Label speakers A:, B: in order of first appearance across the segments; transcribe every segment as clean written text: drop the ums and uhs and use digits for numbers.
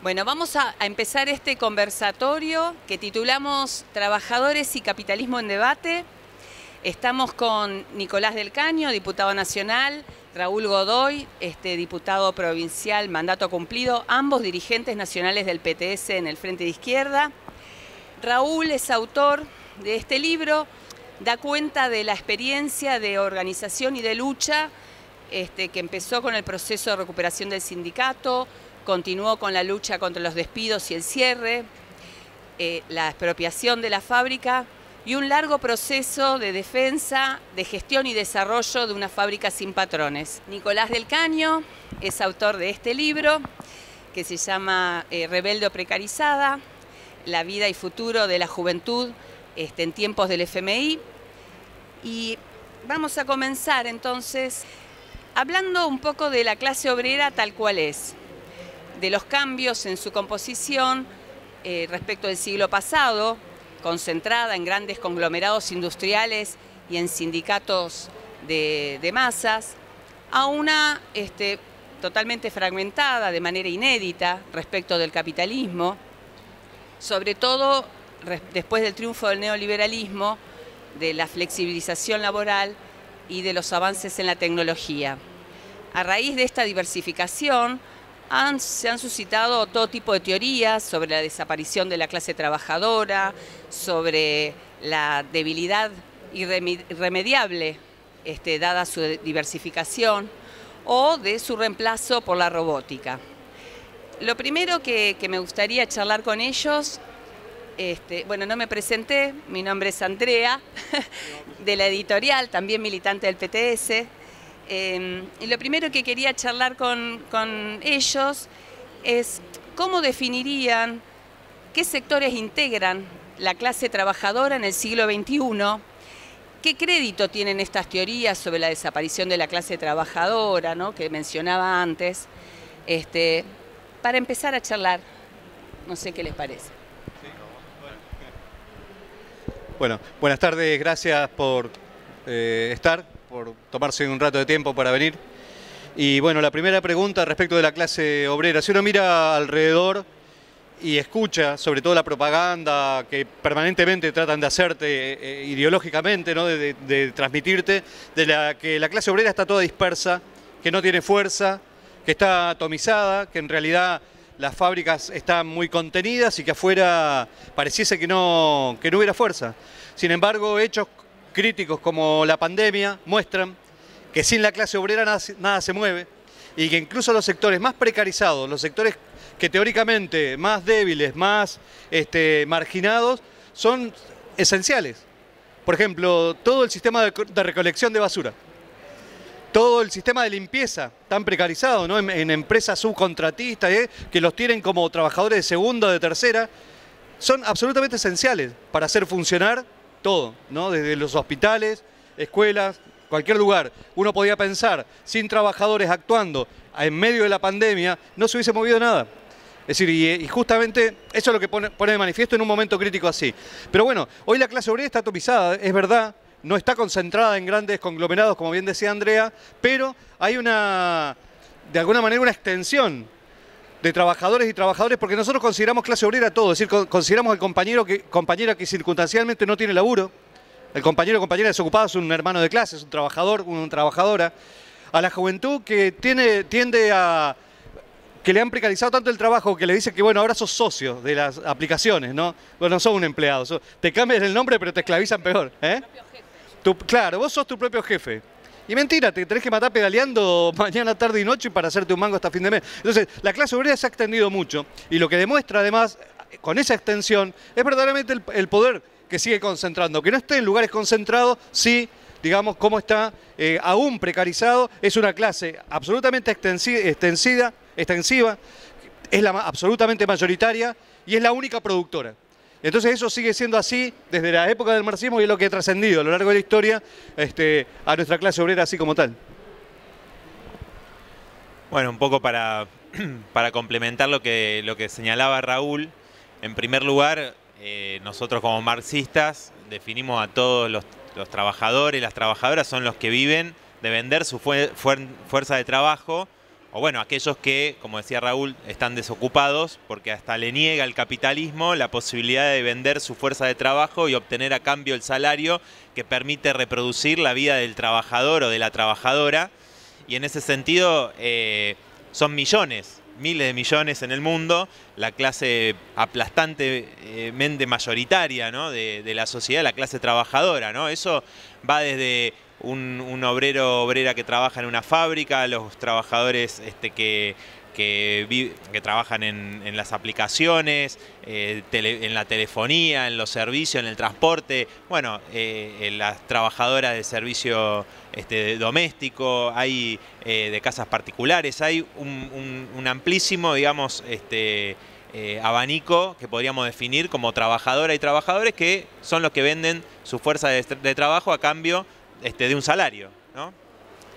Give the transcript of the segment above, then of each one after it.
A: Bueno, vamos a empezar este conversatorio que titulamos Trabajadores y Capitalismo en Debate. Estamos con Nicolás del Caño, diputado nacional, Raúl Godoy, diputado provincial, mandato cumplido, ambos dirigentes nacionales del PTS en el Frente de Izquierda. Raúl es autor de este libro, da cuenta de la experiencia de organización y de lucha que empezó con el proceso de recuperación del sindicato, continuó con la lucha contra los despidos y el cierre, la expropiación de la fábrica y un largo proceso de defensa, de gestión y desarrollo de una fábrica sin patrones. Nicolás del Caño es autor de este libro que se llama Rebelde o Precarizada, la vida y futuro de la juventud en tiempos del FMI. Y vamos a comenzar entonces hablando un poco de la clase obrera tal cual es, de los cambios en su composición respecto del siglo pasado, concentrada en grandes conglomerados industriales y en sindicatos de masas, a una totalmente fragmentada de manera inédita respecto del capitalismo, sobre todo después del triunfo del neoliberalismo, de la flexibilización laboral y de los avances en la tecnología. A raíz de esta diversificación, se han suscitado todo tipo de teorías sobre la desaparición de la clase trabajadora, sobre la debilidad irremediable dada su diversificación o de su reemplazo por la robótica. Lo primero que me gustaría charlar con ellos, bueno, no me presenté, mi nombre es Andrea, de la editorial, también militante del PTS. Y lo primero que quería charlar con ellos es cómo definirían qué sectores integran la clase trabajadora en el siglo XXI, qué crédito tienen estas teorías sobre la desaparición de la clase trabajadora, ¿no?, que mencionaba antes, para empezar a charlar. No sé qué les parece.
B: Bueno, buenas tardes, gracias por estar, por tomarse un rato de tiempo para venir. Y bueno, la primera pregunta respecto de la clase obrera. Si uno mira alrededor y escucha, sobre todo la propaganda que permanentemente tratan de hacerte ideológicamente, ¿no?, de transmitirte, que la clase obrera está toda dispersa, que no tiene fuerza, que está atomizada, que en realidad las fábricas están muy contenidas y que afuera pareciese que no hubiera fuerza. Sin embargo, hechos críticos como la pandemia muestran que sin la clase obrera nada se mueve y que incluso los sectores más precarizados, los sectores que teóricamente más débiles, más marginados, son esenciales. Por ejemplo, todo el sistema de recolección de basura, todo el sistema de limpieza tan precarizado, ¿no?, en empresas subcontratistas que los tienen como trabajadores de segunda o de tercera, son absolutamente esenciales para hacer funcionar todo, ¿no?, desde los hospitales, escuelas, cualquier lugar. Uno podía pensar, sin trabajadores actuando en medio de la pandemia, no se hubiese movido nada. Es decir, y justamente eso es lo que pone de manifiesto en un momento crítico así. Pero bueno, hoy la clase obrera está atomizada, es verdad, no está concentrada en grandes conglomerados, como bien decía Andrea, pero hay de alguna manera una extensión de trabajadores y trabajadoras, porque nosotros consideramos clase obrera todo, es decir, consideramos al compañera que circunstancialmente no tiene laburo, el compañero o compañera desocupado es un hermano de clase, es un trabajador, una trabajadora, a la juventud que tiende a que le han precarizado tanto el trabajo que le dice que, bueno, ahora sos socio de las aplicaciones, ¿no? Bueno, no sos un empleado, te cambian el nombre pero te esclavizan peor, ¿eh? Claro, vos sos tu propio jefe. Y mentira, te tenés que matar pedaleando mañana, tarde y noche para hacerte un mango hasta fin de mes. Entonces, la clase obrera se ha extendido mucho y lo que demuestra además, con esa extensión, es verdaderamente el poder que sigue concentrando. Que no esté en lugares concentrados, sí, digamos, como está aún precarizado, es una clase absolutamente extensiva, es la absolutamente mayoritaria y es la única productora. Entonces eso sigue siendo así desde la época del marxismo y es lo que ha trascendido a lo largo de la historia a nuestra clase obrera así como tal.
C: Bueno, un poco para complementar lo que señalaba Raúl, en primer lugar, nosotros como marxistas definimos a todos los trabajadores y las trabajadoras son los que viven de vender su fuerza de trabajo o bueno, aquellos que, como decía Raúl, están desocupados porque hasta le niega el capitalismo la posibilidad de vender su fuerza de trabajo y obtener a cambio el salario que permite reproducir la vida del trabajador o de la trabajadora. Y en ese sentido son millones, miles de millones en el mundo, la clase aplastantemente mayoritaria, ¿no?, de la sociedad, la clase trabajadora, ¿no? Eso va desde un obrero o obrera que trabaja en una fábrica, los trabajadores que trabajan en las aplicaciones, en la telefonía, en los servicios, en el transporte, bueno, las trabajadoras de servicio doméstico, hay de casas particulares, hay un amplísimo, digamos, abanico que podríamos definir como trabajadora y trabajadores que son los que venden su fuerza de trabajo a cambio de un salario, ¿no?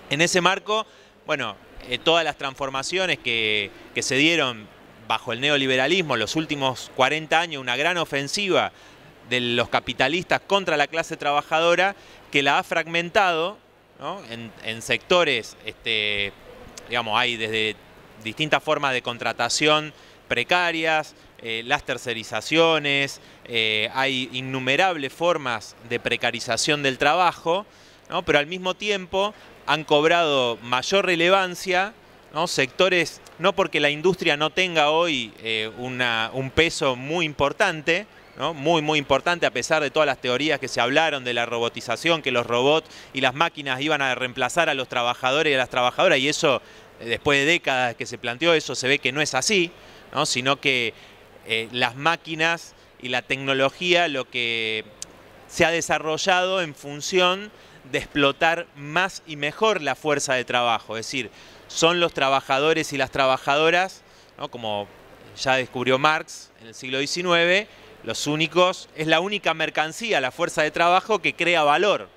C: En ese marco, bueno, todas las transformaciones que se dieron bajo el neoliberalismo en los últimos 40 años, una gran ofensiva de los capitalistas contra la clase trabajadora que la ha fragmentado, ¿no?, en sectores, digamos, hay desde distintas formas de contratación precarias, las tercerizaciones, hay innumerables formas de precarización del trabajo, ¿no?, pero al mismo tiempo han cobrado mayor relevancia, ¿no?, sectores, no porque la industria no tenga hoy un peso muy importante, ¿no?, muy importante, a pesar de todas las teorías que se hablaron de la robotización, que los robots y las máquinas iban a reemplazar a los trabajadores y a las trabajadoras, y eso, después de décadas que se planteó, eso se ve que no es así, ¿no?, sino que las máquinas y la tecnología lo que se ha desarrollado en función de explotar más y mejor la fuerza de trabajo, es decir, son los trabajadores y las trabajadoras, ¿no?, como ya descubrió Marx en el siglo XIX, es la única mercancía, la fuerza de trabajo, que crea valor,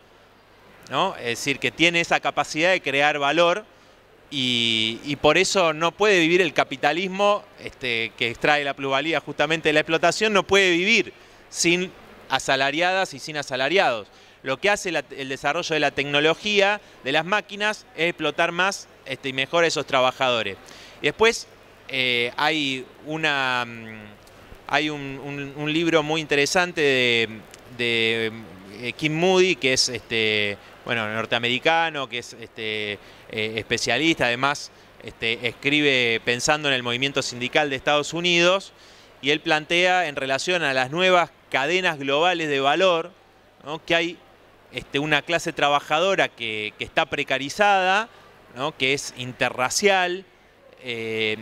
C: ¿no? Es decir, que tiene esa capacidad de crear valor y por eso no puede vivir el capitalismo que extrae la plusvalía justamente de la explotación, no puede vivir sin asalariadas y sin asalariados. Lo que hace el desarrollo de la tecnología, de las máquinas, es explotar más y mejor a esos trabajadores. Y después hay un libro muy interesante de Kim Moody, que es bueno, norteamericano, que es especialista, además escribe pensando en el movimiento sindical de Estados Unidos, y él plantea en relación a las nuevas cadenas globales de valor, ¿no?, que hay una clase trabajadora que está precarizada, ¿no?, que es interracial, que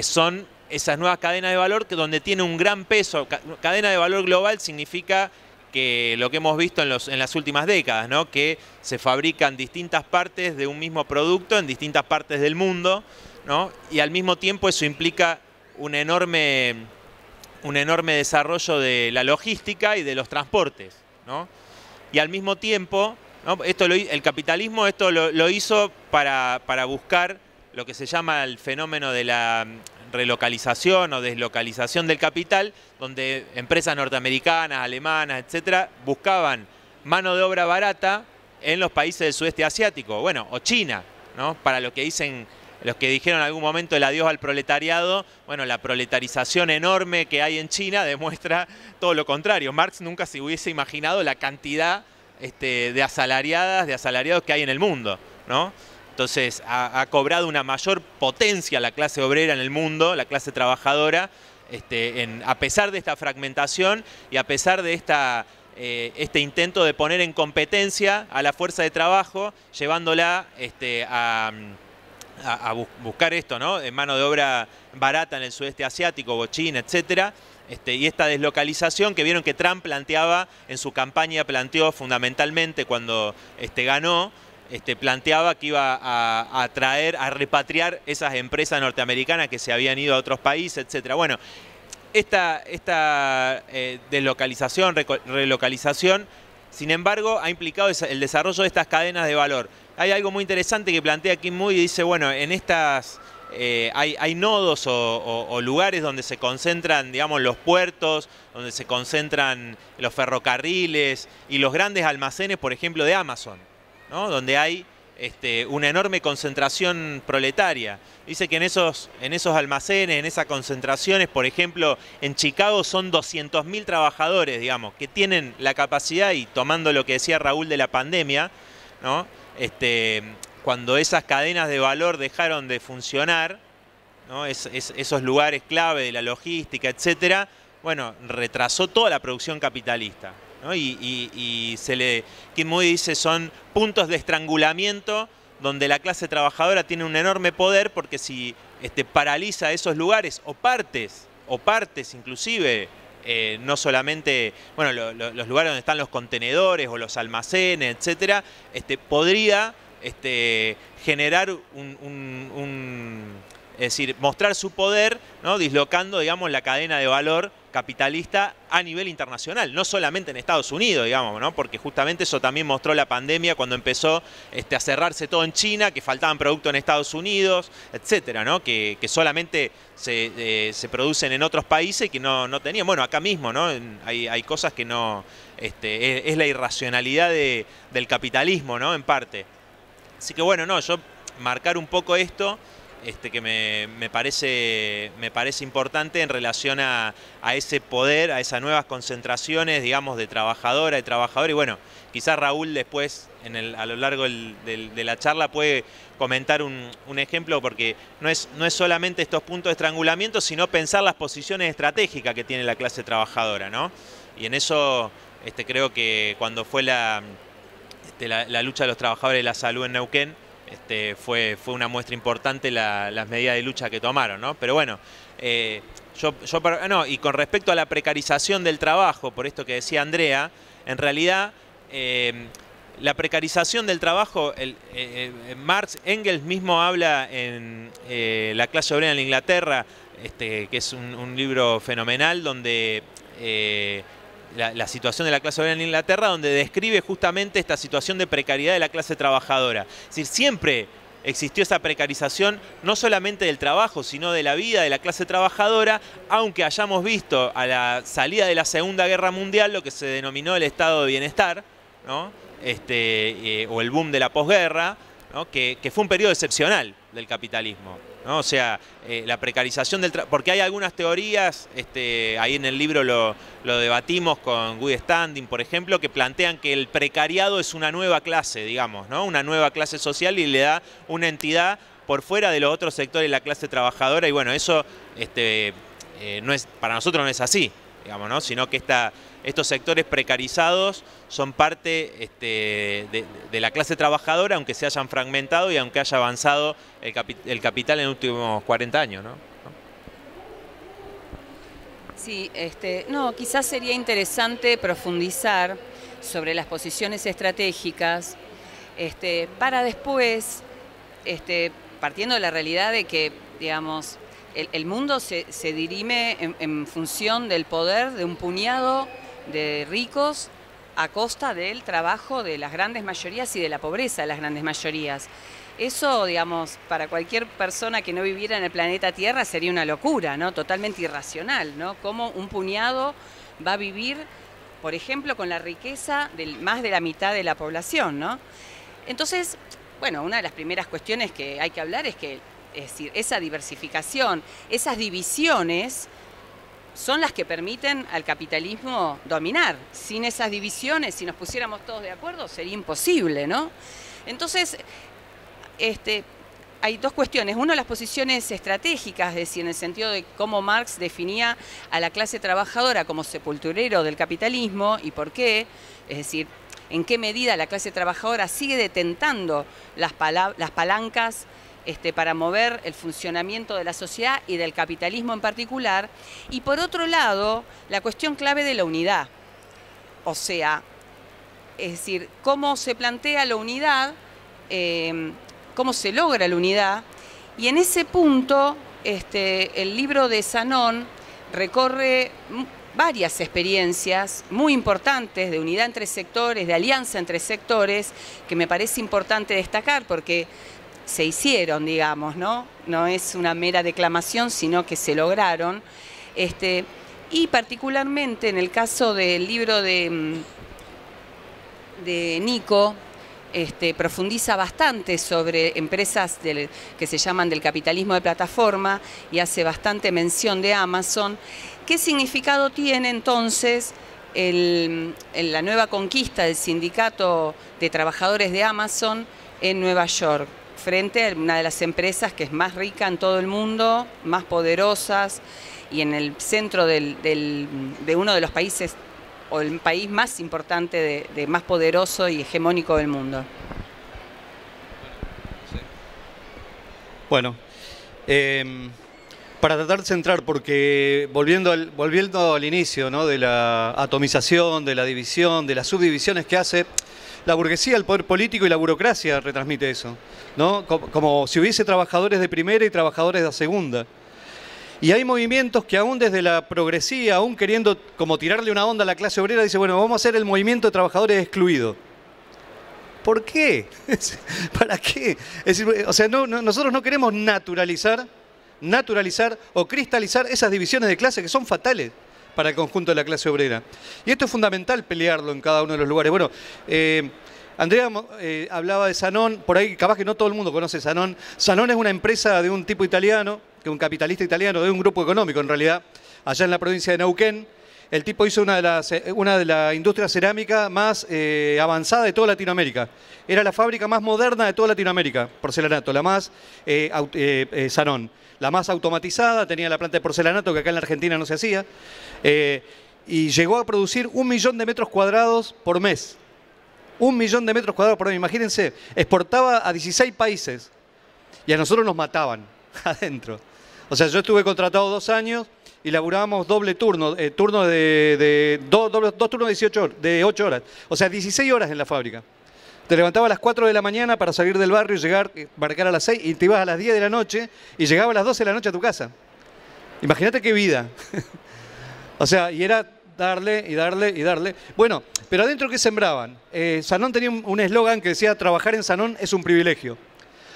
C: son esas nuevas cadenas de valor donde tiene un gran peso. Cadena de valor global significa que lo que hemos visto en las últimas décadas, ¿no?, que se fabrican distintas partes de un mismo producto en distintas partes del mundo, ¿no?, y al mismo tiempo eso implica un enorme desarrollo de la logística y de los transportes, ¿no? Y al mismo tiempo, ¿no?, el capitalismo lo hizo para buscar lo que se llama el fenómeno de la relocalización o deslocalización del capital, donde empresas norteamericanas, alemanas, etcétera, buscaban mano de obra barata en los países del sudeste asiático, bueno, o China, ¿no?, para lo que dicen los que dijeron en algún momento el adiós al proletariado. Bueno, la proletarización enorme que hay en China demuestra todo lo contrario. Marx nunca se hubiese imaginado la cantidad de asalariadas, de asalariados que hay en el mundo, ¿no? Entonces ha cobrado una mayor potencia la clase obrera en el mundo, la clase trabajadora, a pesar de esta fragmentación y a pesar de este intento de poner en competencia a la fuerza de trabajo, llevándola a buscar esto, ¿no?, de mano de obra barata en el sudeste asiático o China, etcétera, y esta deslocalización que vieron que Trump planteaba en su campaña, planteó fundamentalmente cuando ganó, planteaba que iba a repatriar esas empresas norteamericanas que se habían ido a otros países, etcétera. Bueno, esta deslocalización, relocalización, sin embargo, ha implicado el desarrollo de estas cadenas de valor. Hay algo muy interesante que plantea Kim Moody y dice, bueno, en estas hay nodos o lugares donde se concentran, digamos, los puertos, donde se concentran los ferrocarriles y los grandes almacenes, por ejemplo, de Amazon, ¿no?, donde hay una enorme concentración proletaria. Dice que en esos almacenes, en esas concentraciones, por ejemplo, en Chicago son 200.000 trabajadores, digamos, que tienen la capacidad, y tomando lo que decía Raúl de la pandemia, ¿no? Cuando esas cadenas de valor dejaron de funcionar, ¿no? Esos lugares clave de la logística, etcétera, bueno, retrasó toda la producción capitalista, ¿no? Kim Moody dice son puntos de estrangulamiento donde la clase trabajadora tiene un enorme poder, porque si paraliza esos lugares o partes inclusive, no solamente, bueno, los lugares donde están los contenedores o los almacenes, etcétera, podría generar es decir, mostrar su poder, ¿no? Dislocando, digamos, la cadena de valor capitalista a nivel internacional, no solamente en Estados Unidos, digamos, ¿no? Porque justamente eso también mostró la pandemia cuando empezó a cerrarse todo en China, que faltaban productos en Estados Unidos, etcétera, ¿no? Que solamente se producen en otros países que no tenían. Bueno, acá mismo, ¿no? Hay cosas que no... es la irracionalidad del capitalismo, ¿no? En parte. Así que bueno, no, yo marcar un poco esto... que me parece importante en relación a ese poder, a esas nuevas concentraciones, digamos, de trabajadora y trabajador. Y bueno, quizás Raúl después, a lo largo de la charla, puede comentar un ejemplo, porque no es solamente estos puntos de estrangulamiento, sino pensar las posiciones estratégicas que tiene la clase trabajadora, ¿no? Y en eso creo que cuando fue la lucha de los trabajadores de la salud en Neuquén, fue una muestra importante las medidas de lucha que tomaron, ¿no? Pero bueno, y con respecto a la precarización del trabajo, por esto que decía Andrea, en realidad la precarización del trabajo, Marx, Engels mismo habla en La clase obrera en Inglaterra, que es un libro fenomenal donde... La situación de la clase obrera en Inglaterra, donde describe justamente esta situación de precariedad de la clase trabajadora. Es decir, siempre existió esa precarización, no solamente del trabajo, sino de la vida de la clase trabajadora, aunque hayamos visto a la salida de la Segunda Guerra Mundial lo que se denominó el estado de bienestar, ¿no? O el boom de la posguerra, ¿no? que fue un periodo excepcional del capitalismo, ¿no? O sea, la precarización del trabajo, porque hay algunas teorías, ahí en el libro lo debatimos con Guy Standing, por ejemplo, que plantean que el precariado es una nueva clase, digamos, ¿no? Una nueva clase social, y le da una entidad por fuera de los otros sectores de la clase trabajadora, y bueno, eso para nosotros no es así, digamos, ¿no? Sino que estos sectores precarizados son parte de la clase trabajadora, aunque se hayan fragmentado y aunque haya avanzado el capital en los últimos 40 años, ¿no?
A: Sí, no, quizás sería interesante profundizar sobre las posiciones estratégicas para después, partiendo de la realidad de que, digamos, el mundo se dirime en función del poder de un puñado de ricos a costa del trabajo de las grandes mayorías y de la pobreza de las grandes mayorías. Eso, digamos, para cualquier persona que no viviera en el planeta Tierra sería una locura, ¿no? Totalmente irracional, ¿no? Cómo un puñado va a vivir, por ejemplo, con la riqueza de más de la mitad de la población, ¿no? Entonces, bueno, una de las primeras cuestiones que hay que hablar es decir, esa diversificación, esas divisiones son las que permiten al capitalismo dominar. Sin esas divisiones, si nos pusiéramos todos de acuerdo, sería imposible, ¿no? Entonces, hay dos cuestiones. Uno, las posiciones estratégicas, es decir, en el sentido de cómo Marx definía a la clase trabajadora como sepulturero del capitalismo y por qué, es decir, en qué medida la clase trabajadora sigue detentando las palancas para mover el funcionamiento de la sociedad y del capitalismo en particular. Y por otro lado, la cuestión clave de la unidad. O sea, es decir, cómo se plantea la unidad, cómo se logra la unidad. Y en ese punto, el libro de Sanon recorre varias experiencias muy importantes de unidad entre sectores, de alianza entre sectores, que me parece importante destacar porque se hicieron, digamos, ¿no? No es una mera declamación, sino que se lograron. Y particularmente en el caso del libro de Nico, profundiza bastante sobre empresas que se llaman del capitalismo de plataforma y hace bastante mención de Amazon. ¿Qué significado tiene entonces la nueva conquista del sindicato de trabajadores de Amazon en Nueva York, frente a una de las empresas que es más rica en todo el mundo, más poderosas y en el centro de uno de los países, o el país más importante, más poderoso y hegemónico del mundo?
B: Bueno, para tratar de centrar, porque volviendo al inicio, ¿no?, de la atomización, de la división, de las subdivisiones que hace la burguesía, el poder político y la burocracia, retransmite eso, ¿no? Como si hubiese trabajadores de primera y trabajadores de segunda. Y hay movimientos que aún desde la progresía, aún queriendo como tirarle una onda a la clase obrera, dice, bueno, vamos a hacer el movimiento de trabajadores excluidos. ¿Por qué? ¿Para qué? Es decir, o sea, nosotros no queremos naturalizar o cristalizar esas divisiones de clase que son fatales para el conjunto de la clase obrera. Y esto es fundamental pelearlo en cada uno de los lugares. Bueno, Andrea hablaba de Sanón, por ahí capaz que no todo el mundo conoce Sanón. Sanón es una empresa de un tipo italiano, que un capitalista italiano, de un grupo económico en realidad, allá en la provincia de Neuquén. El tipo hizo una de las industrias cerámicas más avanzada de toda Latinoamérica. Era la fábrica más moderna de toda Latinoamérica, porcelanato, la más Sanón. La más automatizada, tenía la planta de porcelanato que acá en la Argentina no se hacía. Y llegó a producir 1 millón de metros cuadrados por mes. 1 millón de metros cuadrados por mes, imagínense. Exportaba a 16 países y a nosotros nos mataban adentro. O sea, yo estuve contratado 2 años y laburábamos doble turno, turno dos turnos de 8 horas. O sea, 16 horas en la fábrica. Te levantabas a las 4 de la mañana para salir del barrio, llegar, marcar a las 6 y te ibas a las 10 de la noche y llegabas a las 12 de la noche a tu casa. Imagínate qué vida. O sea, y era darle y darle y darle. Bueno, pero adentro, ¿qué sembraban? Sanón tenía un eslogan que decía, trabajar en Sanón es un privilegio.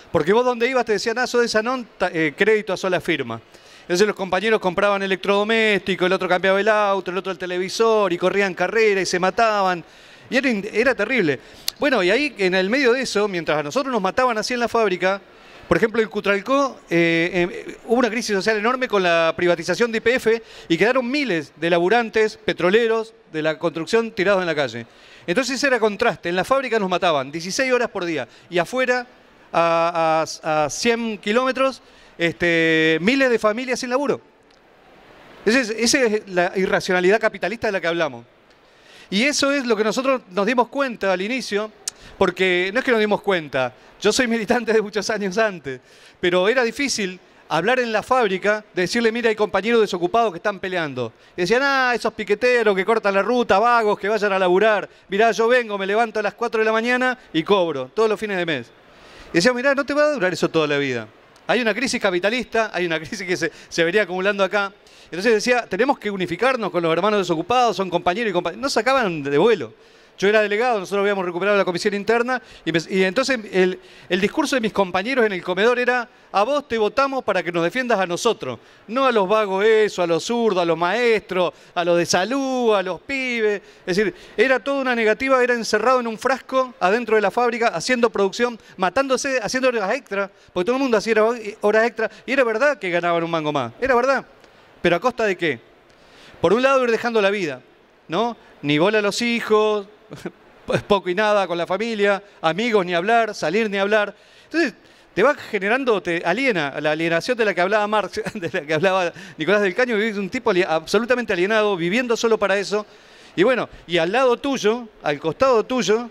B: Porque vos donde ibas te decían, sos de Sanón, crédito a sola firma. Entonces los compañeros compraban electrodomésticos, el otro cambiaba el auto, el otro el televisor, y corrían carreras y se mataban. Y era terrible. Bueno, y ahí en el medio de eso, mientras a nosotros nos mataban así en la fábrica, por ejemplo en Cutralcó hubo una crisis social enorme con la privatización de YPF y quedaron miles de laburantes petroleros de la construcción tirados en la calle. Entonces ese era contraste. En la fábrica nos mataban 16 horas por día y afuera a 100 kilómetros miles de familias sin laburo. Esa es la irracionalidad capitalista de la que hablamos. Y eso es lo que nosotros nos dimos cuenta al inicio, porque no es que nos dimos cuenta, yo soy militante de muchos años antes, pero era difícil hablar en la fábrica, de decirle, mira, hay compañeros desocupados que están peleando. Y decían, esos piqueteros que cortan la ruta, vagos, que vayan a laburar. Mirá, yo vengo, me levanto a las 4 de la mañana y cobro, todos los fines de mes. Y decían, mirá, no te va a durar eso toda la vida. Hay una crisis capitalista, hay una crisis que se venía acumulando acá. Entonces decía, tenemos que unificarnos con los hermanos desocupados, son compañeros y compañeras. No sacaban de vuelo. Yo era delegado, nosotros habíamos recuperado la comisión interna y entonces el discurso de mis compañeros en el comedor era, a vos te votamos para que nos defiendas a nosotros, no a los vagos eso, a los zurdos, a los maestros, a los de salud, a los pibes. Es decir, era toda una negativa, era encerrado en un frasco adentro de la fábrica, haciendo producción, matándose, haciendo horas extra, porque todo el mundo hacía horas extra y era verdad que ganaban un mango más, era verdad. ¿Pero a costa de qué? Por un lado ir dejando la vida, ¿no? Ni bola a los hijos, poco y nada con la familia, amigos ni hablar, salir ni hablar. Entonces te va generando, te aliena, la alienación de la que hablaba Marx, de la que hablaba Nicolás del Caño, vivir un tipo absolutamente alienado, viviendo solo para eso. Y bueno, y al lado tuyo, al costado tuyo,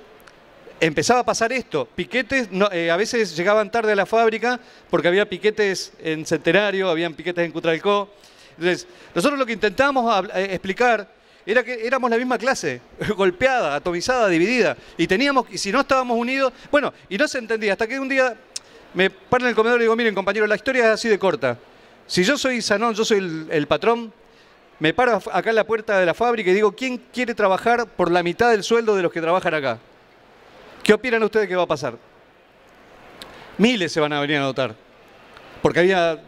B: empezaba a pasar esto. Piquetes, a veces llegaban tarde a la fábrica porque había piquetes en Centenario, habían piquetes en Cutralcó. Entonces, nosotros lo que intentábamos explicar era que éramos la misma clase, golpeada, atomizada, dividida. Y si no estábamos unidos, bueno, y no se entendía. Hasta que un día me paro en el comedor y digo, miren compañeros, la historia es así de corta. Si yo soy Sanón, yo soy el patrón, me paro acá en la puerta de la fábrica y digo, ¿quién quiere trabajar por la mitad del sueldo de los que trabajan acá? ¿Qué opinan ustedes que va a pasar? Miles se van a venir a anotar. Porque había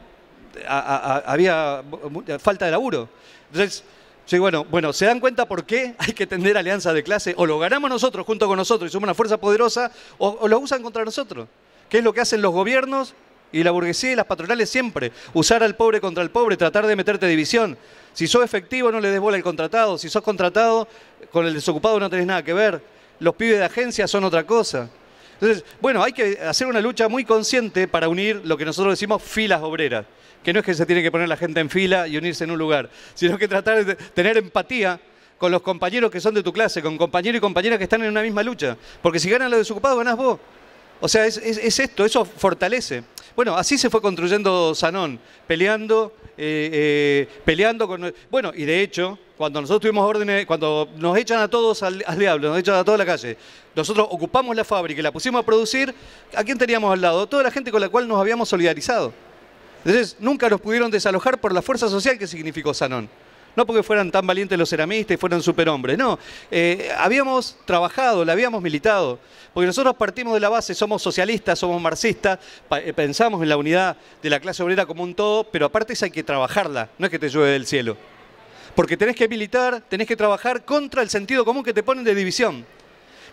B: falta de laburo. Entonces, Sí, bueno, ¿se dan cuenta por qué hay que tender alianzas de clase? O lo ganamos nosotros junto con nosotros y somos una fuerza poderosa, o lo usan contra nosotros. ¿Qué es lo que hacen los gobiernos y la burguesía y las patronales siempre? Usar al pobre contra el pobre, tratar de meterte división. Si sos efectivo no le des bola al contratado, si sos contratado con el desocupado no tenés nada que ver. Los pibes de agencia son otra cosa. Entonces, bueno, hay que hacer una lucha muy consciente para unir lo que nosotros decimos filas obreras. Que no es que se tiene que poner la gente en fila y unirse en un lugar, sino que tratar de tener empatía con los compañeros que son de tu clase, con compañeros y compañeras que están en una misma lucha. Porque si ganan los desocupados, ganás vos. O sea, es esto, eso fortalece. Bueno, así se fue construyendo Sanón, peleando con... Bueno, y de hecho, cuando nosotros tuvimos órdenes, cuando nos echan a todos al diablo, nos echan a toda la calle, nosotros ocupamos la fábrica y la pusimos a producir, ¿a quién teníamos al lado? Toda la gente con la cual nos habíamos solidarizado. Entonces, nunca nos pudieron desalojar por la fuerza social que significó Sanón. No porque fueran tan valientes los ceramistas y fueran superhombres, no. Habíamos trabajado, la habíamos militado. Porque nosotros partimos de la base, somos socialistas, somos marxistas, pensamos en la unidad de la clase obrera como un todo, pero aparte esa hay que trabajarla, no es que te llueve del cielo. Porque tenés que militar, tenés que trabajar contra el sentido común que te ponen de división,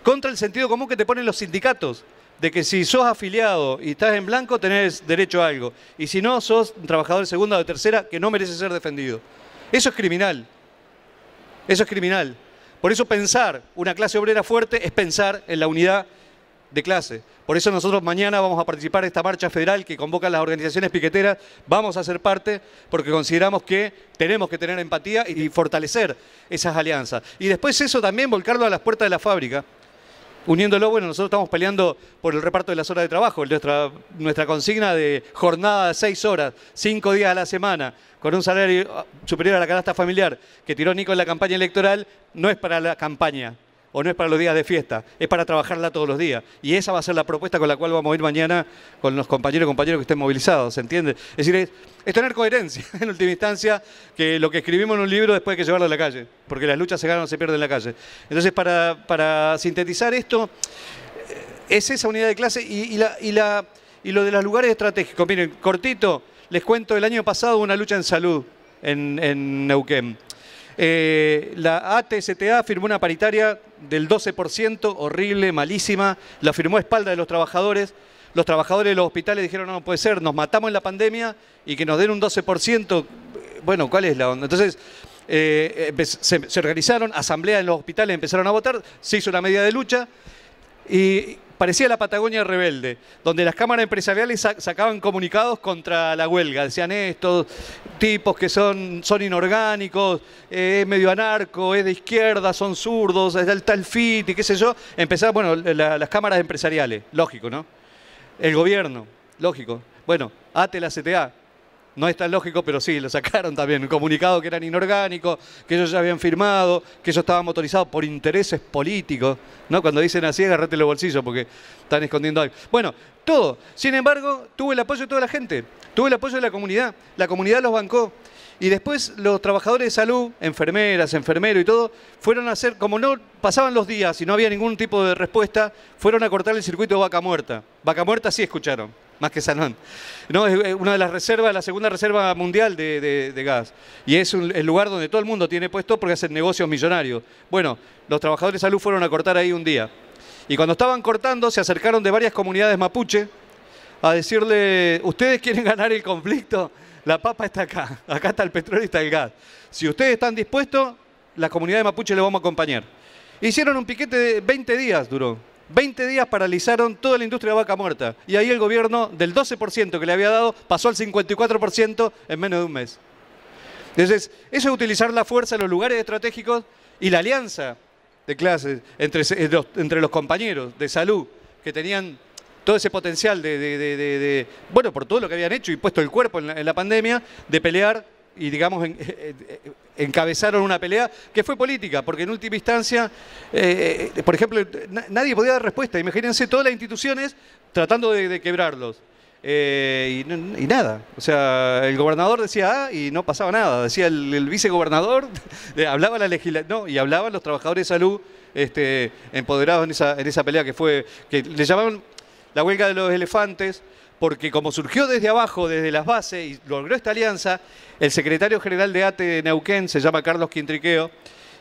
B: contra el sentido común que te ponen los sindicatos. De que si sos afiliado y estás en blanco tenés derecho a algo. Y si no, sos un trabajador de segunda o de tercera que no merece ser defendido. Eso es criminal. Eso es criminal. Por eso pensar una clase obrera fuerte es pensar en la unidad de clase. Por eso nosotros mañana vamos a participar de esta marcha federal que convocan las organizaciones piqueteras. Vamos a ser parte porque consideramos que tenemos que tener empatía y fortalecer esas alianzas. Y después eso también volcarlo a las puertas de la fábrica. Uniéndolo, bueno, nosotros estamos peleando por el reparto de las horas de trabajo, nuestra consigna de jornada de 6 horas, 5 días a la semana, con un salario superior a la canasta familiar que tiró Nico en la campaña electoral, no es para la campaña o no es para los días de fiesta, es para trabajarla todos los días. Y esa va a ser la propuesta con la cual vamos a ir mañana con los compañeros y compañeras que estén movilizados, ¿se entiende? Es decir, es tener coherencia, en última instancia, que lo que escribimos en un libro después hay que llevarlo a la calle, porque las luchas se ganan o se pierden en la calle. Entonces, para sintetizar esto, es esa unidad de clase y lo de los lugares estratégicos. Miren, cortito, les cuento, el año pasado hubo una lucha en salud en Neuquén. La ATSTA firmó una paritaria del 12%, horrible, malísima, la firmó a espalda de los trabajadores. Los trabajadores de los hospitales dijeron, no puede ser, nos matamos en la pandemia y que nos den un 12%, bueno, ¿cuál es la onda? Entonces, se organizaron, asambleas en los hospitales, empezaron a votar, se hizo una medida de lucha y parecía la Patagonia rebelde, donde las cámaras empresariales sacaban comunicados contra la huelga. Decían estos tipos que son inorgánicos, es medio anarco, es de izquierda, son zurdos, está el FIT y qué sé yo. Empezaron, bueno, las cámaras empresariales, lógico, ¿no? El gobierno, lógico. Bueno, ATE la CTA. No es tan lógico, pero sí, lo sacaron también. Un comunicado que eran inorgánicos, que ellos ya habían firmado, que ellos estaban motorizados por intereses políticos, ¿no? Cuando dicen así, agarrate los bolsillos porque están escondiendo algo. Bueno, todo. Sin embargo, tuvo el apoyo de toda la gente, tuvo el apoyo de la comunidad los bancó. Y después los trabajadores de salud, enfermeras, enfermeros y todo, fueron a hacer, como no pasaban los días y no había ningún tipo de respuesta, fueron a cortar el circuito de Vaca Muerta. Vaca Muerta sí escucharon, más que Sanón. No, es una de las reservas, la segunda reserva mundial de gas. Y es el lugar donde todo el mundo tiene puesto porque hacen negocios millonarios. Bueno, los trabajadores de salud fueron a cortar ahí un día. Y cuando estaban cortando, se acercaron de varias comunidades mapuche a decirle, ¿ustedes quieren ganar el conflicto? La papa está acá, acá está el petróleo y está el gas. Si ustedes están dispuestos, la comunidad de mapuche le vamos a acompañar. Hicieron un piquete de 20 días, duró. 20 días paralizaron toda la industria de Vaca Muerta. Y ahí el gobierno, del 12% que le había dado, pasó al 54% en menos de un mes. Entonces, eso es utilizar la fuerza en los lugares estratégicos y la alianza de clases entre los compañeros de salud que tenían todo ese potencial bueno, por todo lo que habían hecho y puesto el cuerpo en la pandemia, de pelear y, digamos, encabezaron una pelea que fue política, porque en última instancia, por ejemplo, nadie podía dar respuesta. Imagínense todas las instituciones tratando de quebrarlos. Y nada, o sea, el gobernador decía A y no pasaba nada, decía el vicegobernador, hablaba la legislación, no, y hablaban los trabajadores de salud empoderados en esa pelea que le llamaban la huelga de los elefantes, porque como surgió desde abajo, desde las bases, y logró esta alianza, el secretario general de ATE de Neuquén se llama Carlos Quintriqueo,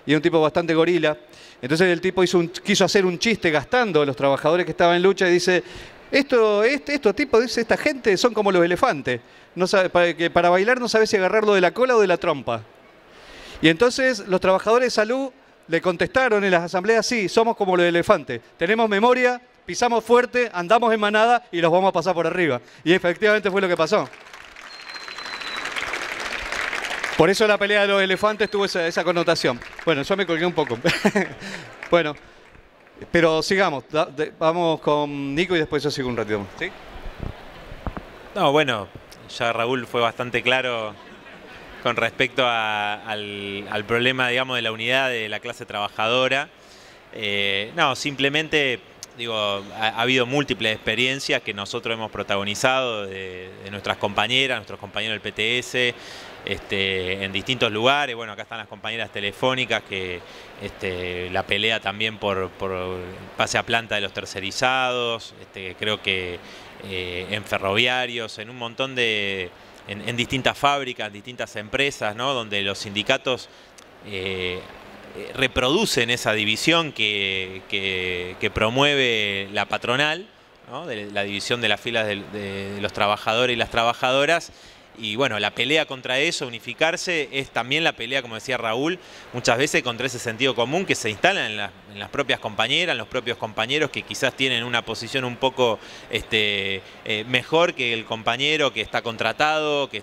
B: y es un tipo bastante gorila. Entonces el tipo quiso hacer un chiste gastando a los trabajadores que estaban en lucha y dice, estos tipos, dice, esta gente son como los elefantes. No sabe, que para bailar no sabes si agarrarlo de la cola o de la trompa. Y entonces los trabajadores de salud le contestaron en las asambleas, sí, somos como los elefantes. Tenemos memoria, pisamos fuerte, andamos en manada y los vamos a pasar por arriba. Y efectivamente fue lo que pasó. Por eso la pelea de los elefantes tuvo esa connotación. Bueno, yo me colgué un poco. Bueno, pero sigamos. Vamos con Nico y después yo sigo un ratito más. ¿Sí?
C: No, bueno, ya Raúl fue bastante claro con respecto al problema, digamos, de la unidad de la clase trabajadora. No, simplemente, digo, ha habido múltiples experiencias que nosotros hemos protagonizado de nuestras compañeras, nuestros compañeros del PTS, en distintos lugares. Bueno, acá están las compañeras telefónicas, que la pelea también por pase a planta de los tercerizados, creo que en ferroviarios, en un montón de... En distintas fábricas, distintas empresas, ¿no? Donde los sindicatos reproducen esa división que promueve la patronal, ¿no? De la división de las filas de los trabajadores y las trabajadoras. Y bueno, la pelea contra eso, unificarse, es también la pelea, como decía Raúl, muchas veces contra ese sentido común que se instala en las propias compañeras, en los propios compañeros que quizás tienen una posición un poco mejor que el compañero que está contratado, que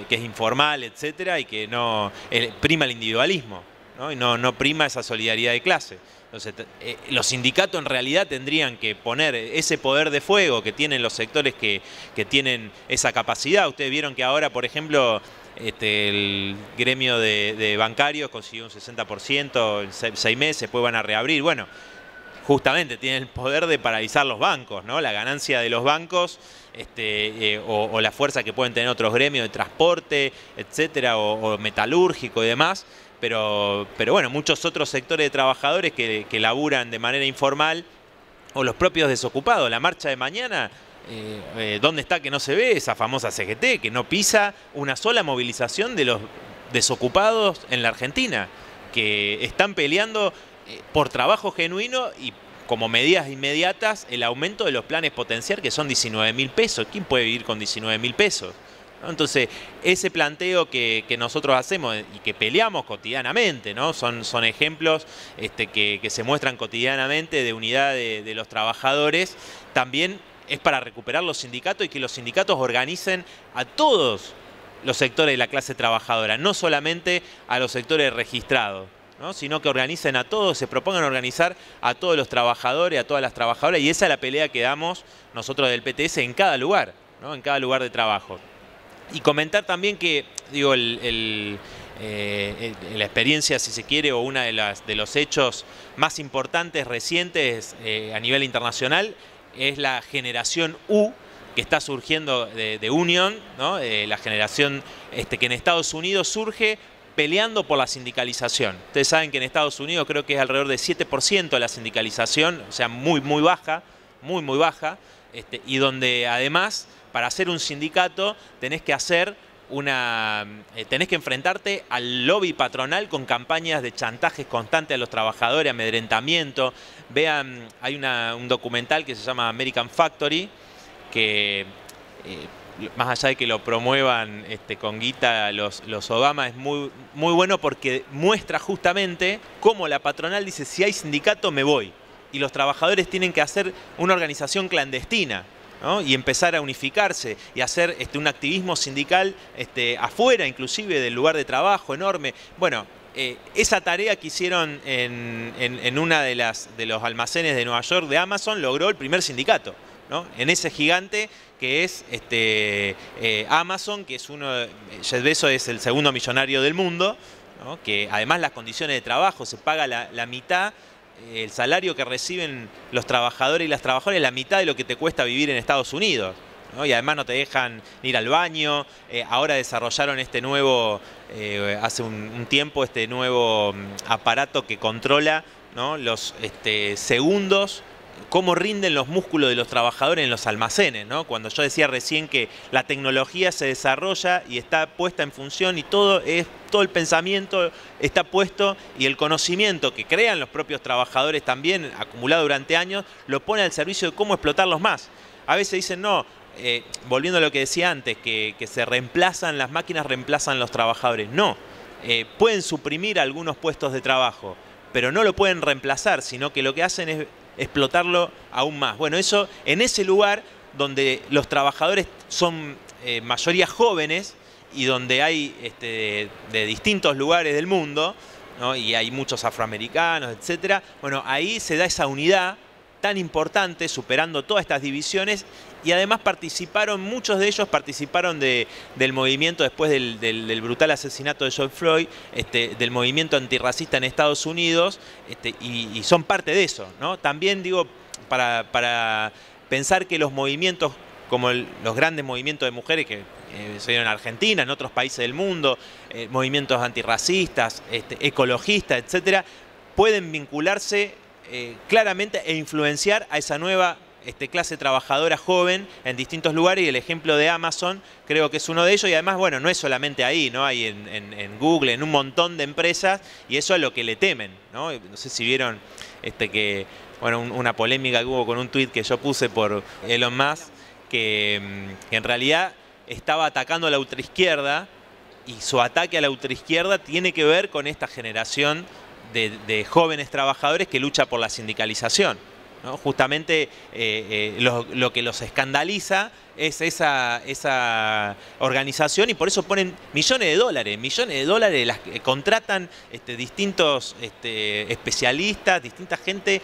C: es informal, etcétera, y que no prima el individualismo, ¿no? Y no prima esa solidaridad de clase. Entonces, los sindicatos en realidad tendrían que poner ese poder de fuego que tienen los sectores que tienen esa capacidad. Ustedes vieron que ahora, por ejemplo, el gremio de bancarios consiguió un 60% en 6 meses, después van a reabrir. Bueno, justamente tienen el poder de paralizar los bancos, ¿no? La ganancia de los bancos o la fuerza que pueden tener otros gremios de transporte, etcétera, o metalúrgico y demás. Pero bueno, muchos otros sectores de trabajadores que laburan de manera informal, o los propios desocupados. La marcha de mañana, ¿dónde está que no se ve? Esa famosa CGT, que no pisa una sola movilización de los desocupados en la Argentina, que están peleando por trabajo genuino y como medidas inmediatas el aumento de los planes potenciar, que son 19.000 pesos. ¿Quién puede vivir con 19.000 pesos? Entonces, ese planteo que nosotros hacemos y que peleamos cotidianamente, ¿no? Son ejemplos que se muestran cotidianamente de unidad de los trabajadores. También es para recuperar los sindicatos y que los sindicatos organicen a todos los sectores de la clase trabajadora, no solamente a los sectores registrados, ¿no? Sino que organicen a todos, se propongan organizar a todos los trabajadores, a todas las trabajadoras, y esa es la pelea que damos nosotros del PTS en cada lugar, ¿no? En cada lugar de trabajo. Y comentar también que, digo, la experiencia, si se quiere, o una de los hechos más importantes, recientes a nivel internacional, es la generación U, que está surgiendo de Union, ¿no? La generación que en Estados Unidos surge peleando por la sindicalización. Ustedes saben que en Estados Unidos creo que es alrededor de 7% de la sindicalización, o sea, muy baja, muy baja, y donde además, para hacer un sindicato tenés que enfrentarte al lobby patronal con campañas de chantajes constantes a los trabajadores, amedrentamiento. Vean, hay un documental que se llama American Factory, que más allá de que lo promuevan con guita los Obama, es muy bueno porque muestra justamente cómo la patronal dice: si hay sindicato me voy, y los trabajadores tienen que hacer una organización clandestina, ¿no? Y empezar a unificarse y hacer un activismo sindical afuera, inclusive del lugar de trabajo enorme. Bueno, esa tarea que hicieron en una de los almacenes de Nueva York de Amazon logró el primer sindicato, ¿no? En ese gigante que es Amazon, que es Jeff Bezos es el segundo millonario del mundo, ¿no? Que además las condiciones de trabajo, se paga la mitad. El salario que reciben los trabajadores y las trabajadoras es la mitad de lo que te cuesta vivir en Estados Unidos, ¿no? Y además no te dejan ir al baño. Ahora desarrollaron hace un tiempo, nuevo aparato que controla, ¿no? Los segundos cómo rinden los músculos de los trabajadores en los almacenes, ¿no? Cuando yo decía recién que la tecnología se desarrolla y está puesta en función y todo el pensamiento está puesto y el conocimiento que crean los propios trabajadores también, acumulado durante años, lo pone al servicio de cómo explotarlos más. A veces dicen, no, volviendo a lo que decía antes, que se reemplazan, las máquinas reemplazan los trabajadores. No, pueden suprimir algunos puestos de trabajo, pero no lo pueden reemplazar, sino que lo que hacen es explotarlo aún más. Bueno, eso en ese lugar donde los trabajadores son mayoría jóvenes y donde hay de distintos lugares del mundo, ¿no? Y hay muchos afroamericanos, etcétera. Bueno, ahí se da esa unidad tan importante, superando todas estas divisiones, y además muchos de ellos participaron del movimiento después del brutal asesinato de George Floyd, del movimiento antirracista en Estados Unidos, y son parte de eso, ¿no? También digo, para pensar que los movimientos, como los grandes movimientos de mujeres que se dieron en Argentina, en otros países del mundo, movimientos antirracistas, ecologistas, etcétera, pueden vincularse claramente e influenciar a esa nueva clase trabajadora joven en distintos lugares, y el ejemplo de Amazon creo que es uno de ellos. Y además, bueno, no es solamente ahí, ¿no? Hay en Google, en un montón de empresas, y eso es lo que le temen, ¿no? No sé si vieron bueno, una polémica que hubo con un tuit que yo puse por Elon Musk, que en realidad estaba atacando a la ultraizquierda, y su ataque a la ultraizquierda tiene que ver con esta generación de jóvenes trabajadores que lucha por la sindicalización, ¿no? Justamente lo que los escandaliza es esa organización, y por eso ponen millones de dólares, contratan distintos especialistas, distinta gente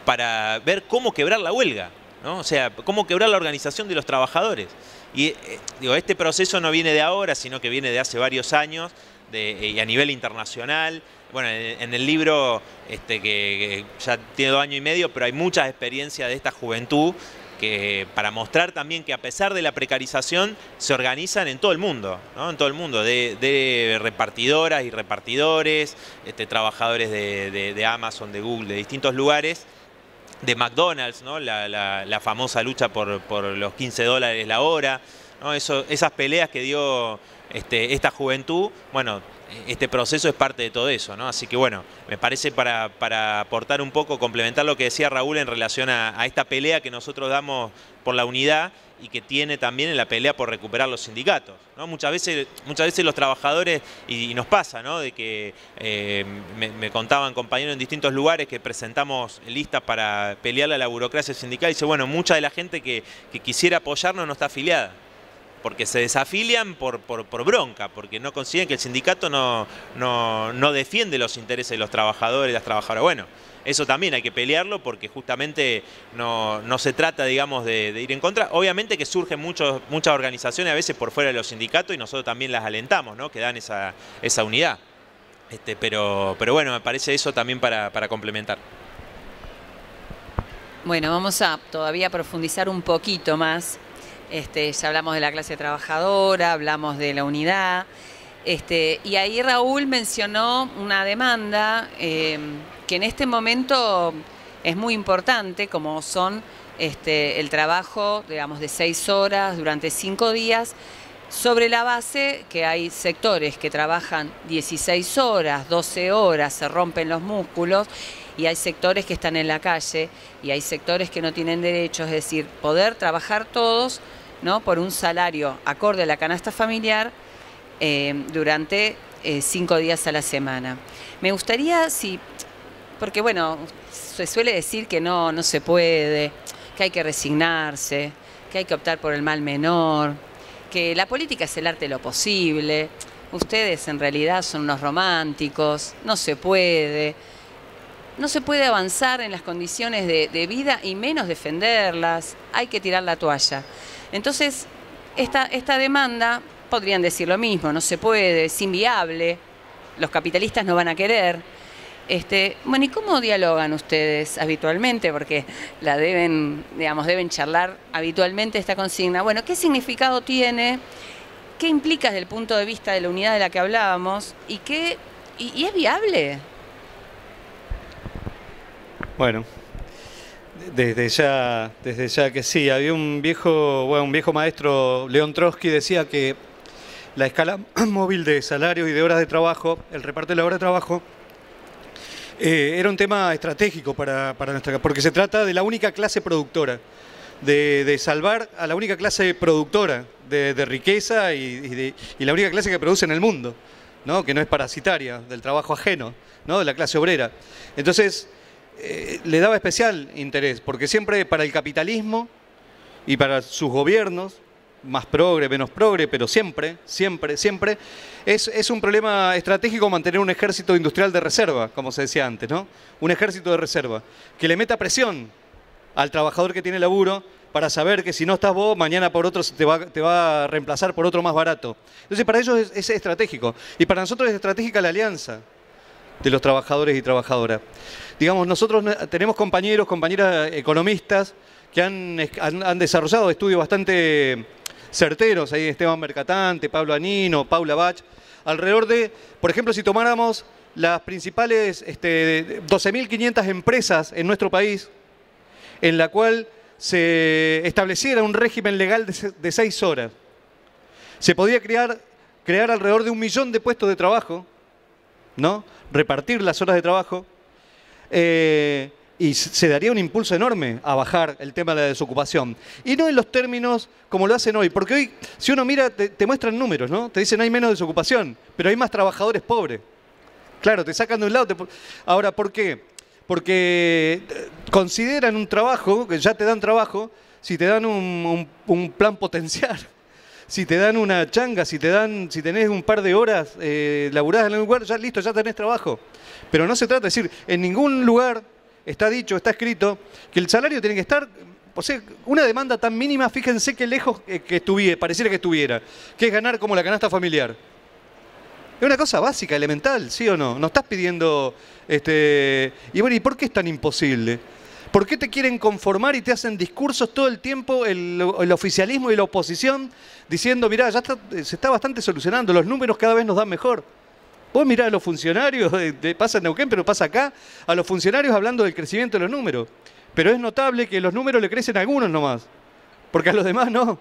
C: para ver cómo quebrar la huelga, ¿no? O sea, cómo quebrar la organización de los trabajadores. Y digo, este proceso no viene de ahora, sino que viene de hace varios años y a nivel internacional. Bueno, en el libro, que ya tiene 2 años y medio, pero hay muchas experiencias de esta juventud para mostrar también que a pesar de la precarización se organizan en todo el mundo, ¿no? En todo el mundo, de repartidoras y repartidores, trabajadores de Amazon, de Google, de distintos lugares, de McDonald's, ¿no? La famosa lucha por los $15 la hora, ¿no? Esas peleas que dio esta juventud. Bueno, este proceso es parte de todo eso, ¿no? Así que bueno, me parece para aportar un poco, complementar lo que decía Raúl en relación a esta pelea que nosotros damos por la unidad y que tiene también en la pelea por recuperar los sindicatos, ¿no? Muchas veces los trabajadores, y nos pasa, ¿no? De que me contaban compañeros en distintos lugares que presentamos listas para pelearle a la burocracia sindical, y dice, bueno, mucha de la gente que quisiera apoyarnos no está afiliada, porque se desafilian por bronca, porque no consiguen que el sindicato no defiende los intereses de los trabajadores y las trabajadoras. Bueno, eso también hay que pelearlo, porque justamente no se trata, digamos, de ir en contra. Obviamente que surgen muchas organizaciones a veces por fuera de los sindicatos, y nosotros también las alentamos, ¿no? Que dan esa unidad. Pero bueno, me parece eso también para complementar.
A: Bueno, vamos a todavía profundizar un poquito más. Ya hablamos de la clase trabajadora, hablamos de la unidad, y ahí Raúl mencionó una demanda que en este momento es muy importante, como son el trabajo, digamos, de 6 horas durante 5 días, sobre la base que hay sectores que trabajan 16 horas, 12 horas, se rompen los músculos, y hay sectores que están en la calle, y hay sectores que no tienen derechos, es decir, poder trabajar todos, ¿no? Por un salario acorde a la canasta familiar durante 5 días a la semana. Me gustaría, porque bueno, se suele decir que no se puede, que hay que resignarse, que hay que optar por el mal menor, que la política es el arte de lo posible. Ustedes en realidad son unos románticos, no se puede avanzar en las condiciones de vida y menos defenderlas, hay que tirar la toalla. Entonces, esta demanda, podrían decir lo mismo, no se puede, es inviable, los capitalistas no van a querer. Bueno, ¿y cómo dialogan ustedes habitualmente? Porque deben charlar habitualmente esta consigna. Bueno, ¿qué significado tiene? ¿Qué implica desde el punto de vista de la unidad de la que hablábamos? ¿Y es viable?
B: Bueno, Desde ya que sí. Había un viejo maestro, León Trotsky, decía que la escala móvil de salarios y de horas de trabajo, el reparto de la hora de trabajo, era un tema estratégico para nuestra, porque se trata de la única clase productora, de salvar a la única clase productora de riqueza y la única clase que produce en el mundo, ¿no? Que no es parasitaria, del trabajo ajeno, ¿no? De la clase obrera. Entonces, le daba especial interés, porque siempre para el capitalismo y para sus gobiernos, más progre, menos progre, pero siempre, es un problema estratégico mantener un ejército industrial de reserva, como se decía antes, ¿no? Un ejército de reserva, que le meta presión al trabajador que tiene laburo para saber que si no estás vos, mañana por otro te va a reemplazar por otro más barato. Entonces, para ellos es estratégico. Y para nosotros es estratégica la alianza de los trabajadores y trabajadoras. Digamos, nosotros tenemos compañeras economistas que han desarrollado estudios bastante certeros, ahí Esteban Mercatante, Pablo Anino, Paula Bach, alrededor de, por ejemplo, si tomáramos las principales 12.500 empresas en nuestro país, en la cual se estableciera un régimen legal de 6 horas, se podía crear alrededor de 1 millón de puestos de trabajo, ¿no? Repartir las horas de trabajo, y se daría un impulso enorme a bajar el tema de la desocupación. Y no en los términos como lo hacen hoy, porque hoy, si uno mira, te muestran números, ¿no? Te dicen hay menos desocupación, pero hay más trabajadores pobres. Claro, te sacan de un lado. Ahora, ¿por qué? Porque consideran un trabajo, que ya te dan trabajo, si te dan un plan potencial, si te dan una changa, si tenés un par de horas laburadas en algún lugar, ya listo, ya tenés trabajo. Pero no se trata de decir, en ningún lugar está dicho, está escrito, que el salario tiene que estar, o sea, una demanda tan mínima, fíjense qué lejos pareciera que estuviera, que es ganar como la canasta familiar. Es una cosa básica, elemental, ¿sí o no? No estás pidiendo, y bueno, ¿y por qué es tan imposible? ¿Por qué te quieren conformar y te hacen discursos todo el tiempo el oficialismo y la oposición diciendo, mirá, ya se está bastante solucionando, los números cada vez nos dan mejor? Vos mirá a los funcionarios, pasa en Neuquén, pero pasa acá, a los funcionarios hablando del crecimiento de los números. Pero es notable que los números le crecen a algunos nomás, porque a los demás no.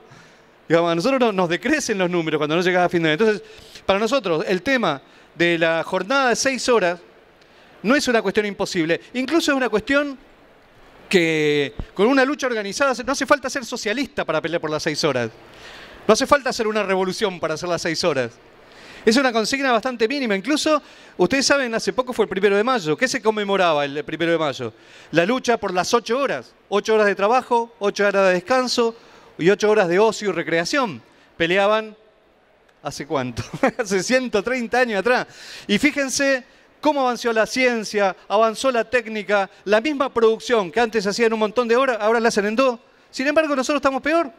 B: Digamos, a nosotros nos decrecen los números cuando no llegás a fin de mes. Entonces, para nosotros, el tema de la jornada de 6 horas no es una cuestión imposible. Incluso es una cuestión que, con una lucha organizada, no hace falta ser socialista para pelear por las 6 horas. No hace falta hacer una revolución para hacer las 6 horas. Es una consigna bastante mínima. Incluso, ustedes saben, hace poco fue el 1 de mayo. ¿Qué se conmemoraba el 1 de mayo? La lucha por las 8 horas. 8 horas de trabajo, 8 horas de descanso y 8 horas de ocio y recreación. Peleaban, ¿hace cuánto? Hace 130 años atrás. Y fíjense cómo avanzó la ciencia, avanzó la técnica, la misma producción que antes hacía en un montón de horas, ahora la hacen en 2. Sin embargo, nosotros estamos peor.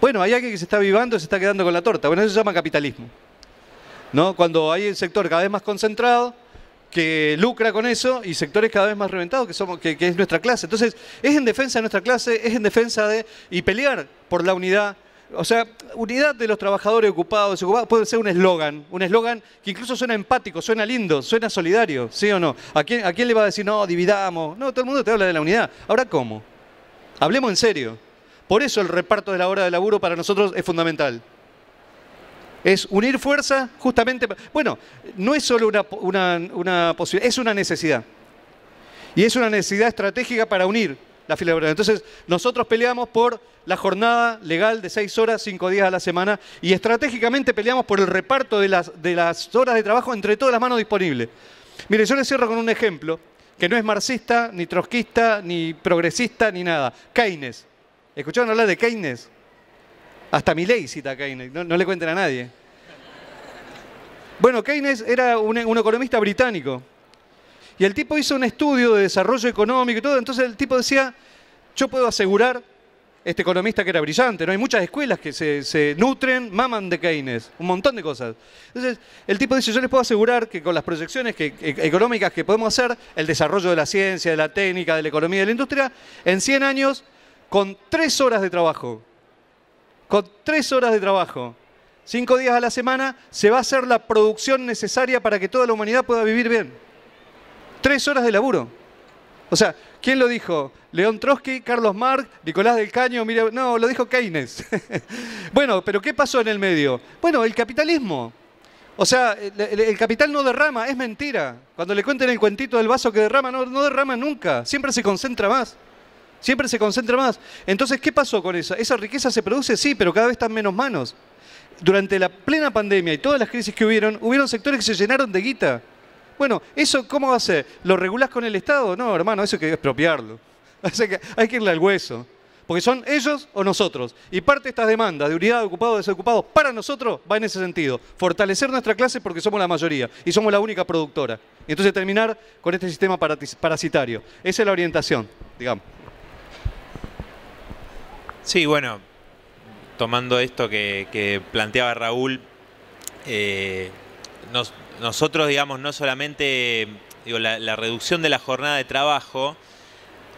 B: Bueno, hay alguien que se está avivando y se está quedando con la torta. Bueno, eso se llama capitalismo, ¿no? Cuando hay un sector cada vez más concentrado que lucra con eso y sectores cada vez más reventados que es nuestra clase. Entonces, es en defensa de nuestra clase, es en defensa y pelear por la unidad. O sea, unidad de los trabajadores ocupados, desocupados, puede ser un eslogan que incluso suena empático, suena lindo, suena solidario, ¿sí o no? ¿A quién le va a decir, no, dividamos? No, todo el mundo te habla de la unidad. Ahora, ¿cómo? Hablemos en serio. Por eso el reparto de la hora de laburo para nosotros es fundamental. Es unir fuerza justamente. Bueno, no es solo una posibilidad, es una necesidad. Y es una necesidad estratégica para unir la fila laboral. Entonces, nosotros peleamos por la jornada legal de 6 horas, 5 días a la semana, y estratégicamente peleamos por el reparto de las horas de trabajo entre todas las manos disponibles. Mire, yo les cierro con un ejemplo que no es marxista, ni trotskista, ni progresista, ni nada. Keynes. ¿Escucharon hablar de Keynes? Hasta Milei cita a Keynes, no le cuenten a nadie. Bueno, Keynes era un economista británico. Y el tipo hizo un estudio de desarrollo económico y todo. Entonces el tipo decía, yo puedo asegurar, este economista que era brillante, ¿no? Hay muchas escuelas que se nutren, maman de Keynes, un montón de cosas. Entonces el tipo dice, yo les puedo asegurar que con las proyecciones económicas que podemos hacer, el desarrollo de la ciencia, de la técnica, de la economía y de la industria, en 100 años... con 3 horas de trabajo, 5 días a la semana, se va a hacer la producción necesaria para que toda la humanidad pueda vivir bien. 3 horas de laburo. O sea, ¿quién lo dijo? León Trotsky, Carlos Marx, Nicolás del Caño, mira, no, lo dijo Keynes. Bueno, pero ¿qué pasó en el medio? Bueno, el capitalismo. O sea, el capital no derrama, es mentira. Cuando le cuenten el cuentito del vaso que derrama, no derrama nunca, siempre se concentra más. Siempre se concentra más. Entonces, ¿qué pasó con esa? ¿Esa riqueza se produce? Sí, pero cada vez está en menos manos. Durante la plena pandemia y todas las crisis que hubieron sectores que se llenaron de guita. Bueno, ¿eso cómo va a ser? ¿Lo regulás con el Estado? No, hermano, eso hay que expropiarlo. O sea que hay que irle al hueso. Porque son ellos o nosotros. Y parte de estas demandas de unidad de ocupados, desocupados, para nosotros va en ese sentido. Fortalecer nuestra clase porque somos la mayoría y somos la única productora. Y entonces terminar con este sistema parasitario. Esa es la orientación, digamos.
C: Sí, bueno, tomando esto que planteaba Raúl, nosotros, digamos, no solamente digo, la reducción de la jornada de trabajo,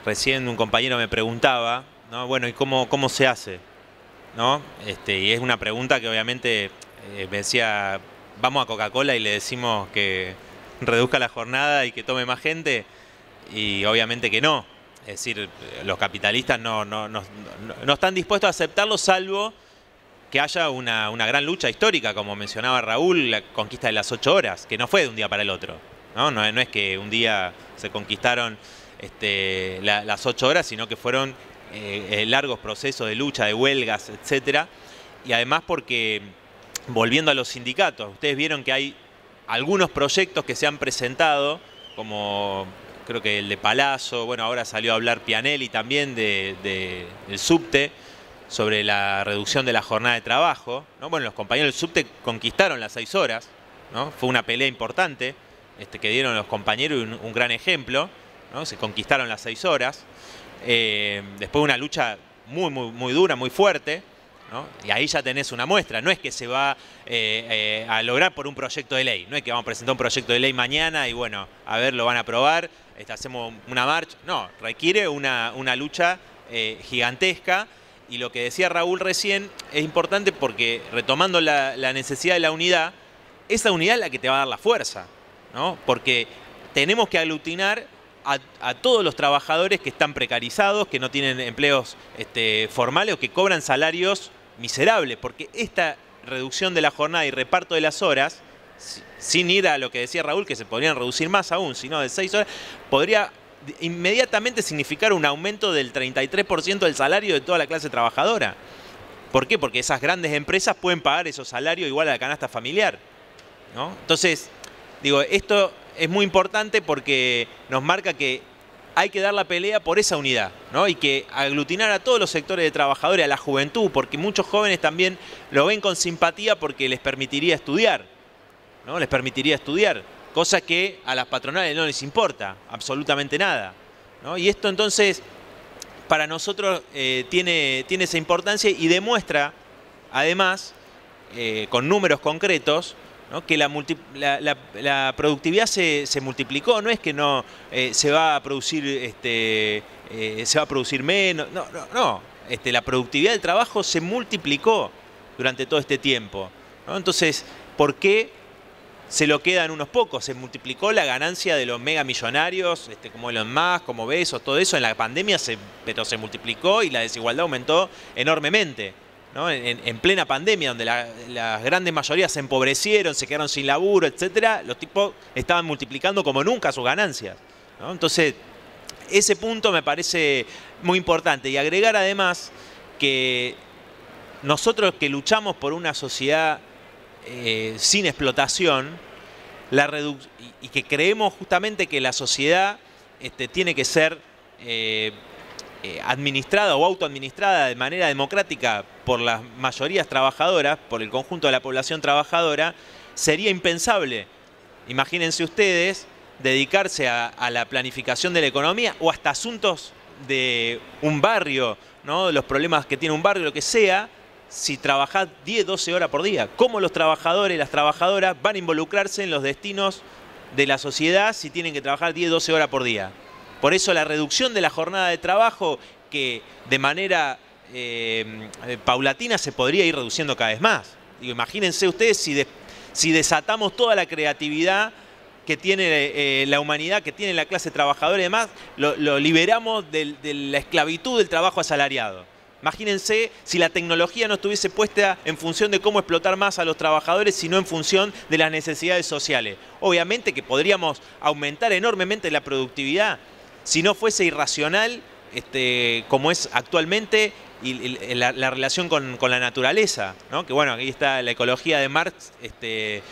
C: recién un compañero me preguntaba, ¿no? Bueno, ¿y cómo se hace? ¿No? Y es una pregunta que obviamente me decía, vamos a Coca-Cola y le decimos que reduzca la jornada y que tome más gente, y obviamente que no. Es decir, los capitalistas no están dispuestos a aceptarlo, salvo que haya una gran lucha histórica, como mencionaba Raúl, la conquista de las 8 horas, que no fue de un día para el otro. No es que un día se conquistaron las 8 horas, sino que fueron largos procesos de lucha, de huelgas, etcétera. Y además porque, volviendo a los sindicatos, ustedes vieron que hay algunos proyectos que se han presentado, como creo que el de Palazzo, bueno, ahora salió a hablar Pianelli también del subte, sobre la reducción de la jornada de trabajo, ¿no? Bueno, los compañeros del subte conquistaron las 6 horas, ¿no? Fue una pelea importante que dieron los compañeros y un gran ejemplo, ¿no? Se conquistaron las 6 horas. Después una lucha muy dura, muy fuerte, ¿no? Y ahí ya tenés una muestra. No es que se va a lograr por un proyecto de ley. No es que vamos a presentar un proyecto de ley mañana y bueno, a ver, lo van a aprobar, hacemos una marcha. No, requiere una lucha gigantesca. Y lo que decía Raúl recién es importante porque, retomando la necesidad de la unidad, esa unidad es la que te va a dar la fuerza, ¿no? Porque tenemos que aglutinar a todos los trabajadores que están precarizados, que no tienen empleos formales o que cobran salarios miserables, porque esta reducción de la jornada y reparto de las horas, sin ir a lo que decía Raúl, que se podrían reducir más aún, sino de 6 horas, podría inmediatamente significar un aumento del 33% del salario de toda la clase trabajadora. ¿Por qué? Porque esas grandes empresas pueden pagar esos salarios igual a la canasta familiar, ¿no? Entonces, digo, esto es muy importante porque nos marca que hay que dar la pelea por esa unidad, ¿no? Y que aglutinar a todos los sectores de trabajadores, a la juventud, porque muchos jóvenes también lo ven con simpatía porque les permitiría estudiar, ¿no? Les permitiría estudiar, cosa que a las patronales no les importa absolutamente nada, ¿no? Y esto entonces para nosotros tiene esa importancia y demuestra además con números concretos, ¿no? Que la productividad se multiplicó. No es que no se va a producir menos, no. La productividad del trabajo se multiplicó durante todo este tiempo, ¿no? Entonces, ¿por qué se lo quedan unos pocos? Se multiplicó la ganancia de los megamillonarios, como Elon Musk, como Bezos, todo eso en la pandemia, pero se multiplicó y la desigualdad aumentó enormemente, ¿no? En plena pandemia, donde las grandes mayorías se empobrecieron, se quedaron sin laburo, etcétera, los tipos estaban multiplicando como nunca sus ganancias, ¿no? Entonces, ese punto me parece muy importante. Y agregar además que nosotros que luchamos por una sociedad sin explotación, y que creemos justamente que la sociedad tiene que ser administrada o autoadministrada de manera democrática por las mayorías trabajadoras, por el conjunto de la población trabajadora, sería impensable, imagínense ustedes, dedicarse a la planificación de la economía o hasta asuntos de un barrio, ¿no? Los problemas que tiene un barrio, lo que sea, si trabajás 10, 12 horas por día. ¿Cómo los trabajadores y las trabajadoras van a involucrarse en los destinos de la sociedad si tienen que trabajar 10, 12 horas por día? Por eso la reducción de la jornada de trabajo, que de manera paulatina se podría ir reduciendo cada vez más. Digo, imagínense ustedes si desatamos toda la creatividad que tiene la humanidad, que tiene la clase trabajadora y demás, lo liberamos de la esclavitud del trabajo asalariado. Imagínense si la tecnología no estuviese puesta en función de cómo explotar más a los trabajadores, sino en función de las necesidades sociales. Obviamente que podríamos aumentar enormemente la productividad si no fuese irracional, como es actualmente, y la relación con la naturaleza, ¿no? Que bueno, aquí está La ecología de Marx, que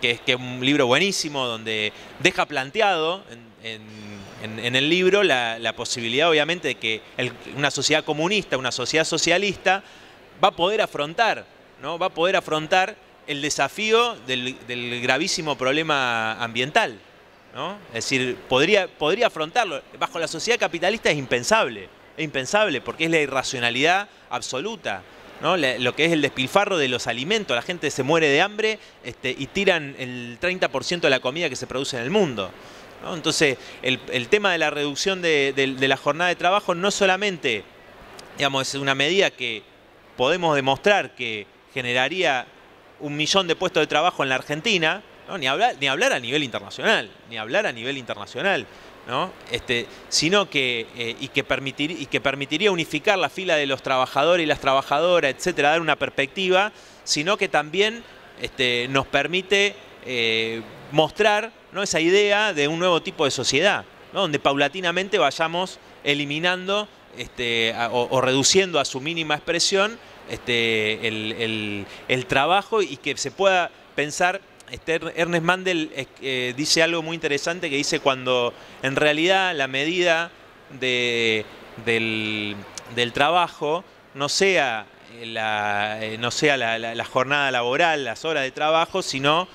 C: es un libro buenísimo, donde deja planteado en el libro la posibilidad, obviamente, de que una sociedad comunista, una sociedad socialista, va a poder afrontar, ¿no? Va a poder afrontar el desafío del gravísimo problema ambiental, ¿no? Es decir, podría afrontarlo. Bajo la sociedad capitalista es impensable porque es la irracionalidad absoluta, ¿no? Lo que es el despilfarro de los alimentos. La gente se muere de hambre y tiran el 30% de la comida que se produce en el mundo, ¿no? Entonces, el tema de la reducción de la jornada de trabajo no solamente, digamos, es una medida que podemos demostrar que generaría 1 millón de puestos de trabajo en la Argentina, ¿no? Ni hablar a nivel internacional, ¿no? Sino que permitiría unificar la fila de los trabajadores y las trabajadoras, etcétera, dar una perspectiva, sino que también nos permite mostrar, ¿no?, esa idea de un nuevo tipo de sociedad, ¿no?, donde paulatinamente vayamos eliminando o reduciendo a su mínima expresión el trabajo, y que se pueda pensar. Ernest Mandel dice algo muy interesante, que dice: cuando en realidad la medida del trabajo no sea la jornada laboral, las horas de trabajo, sino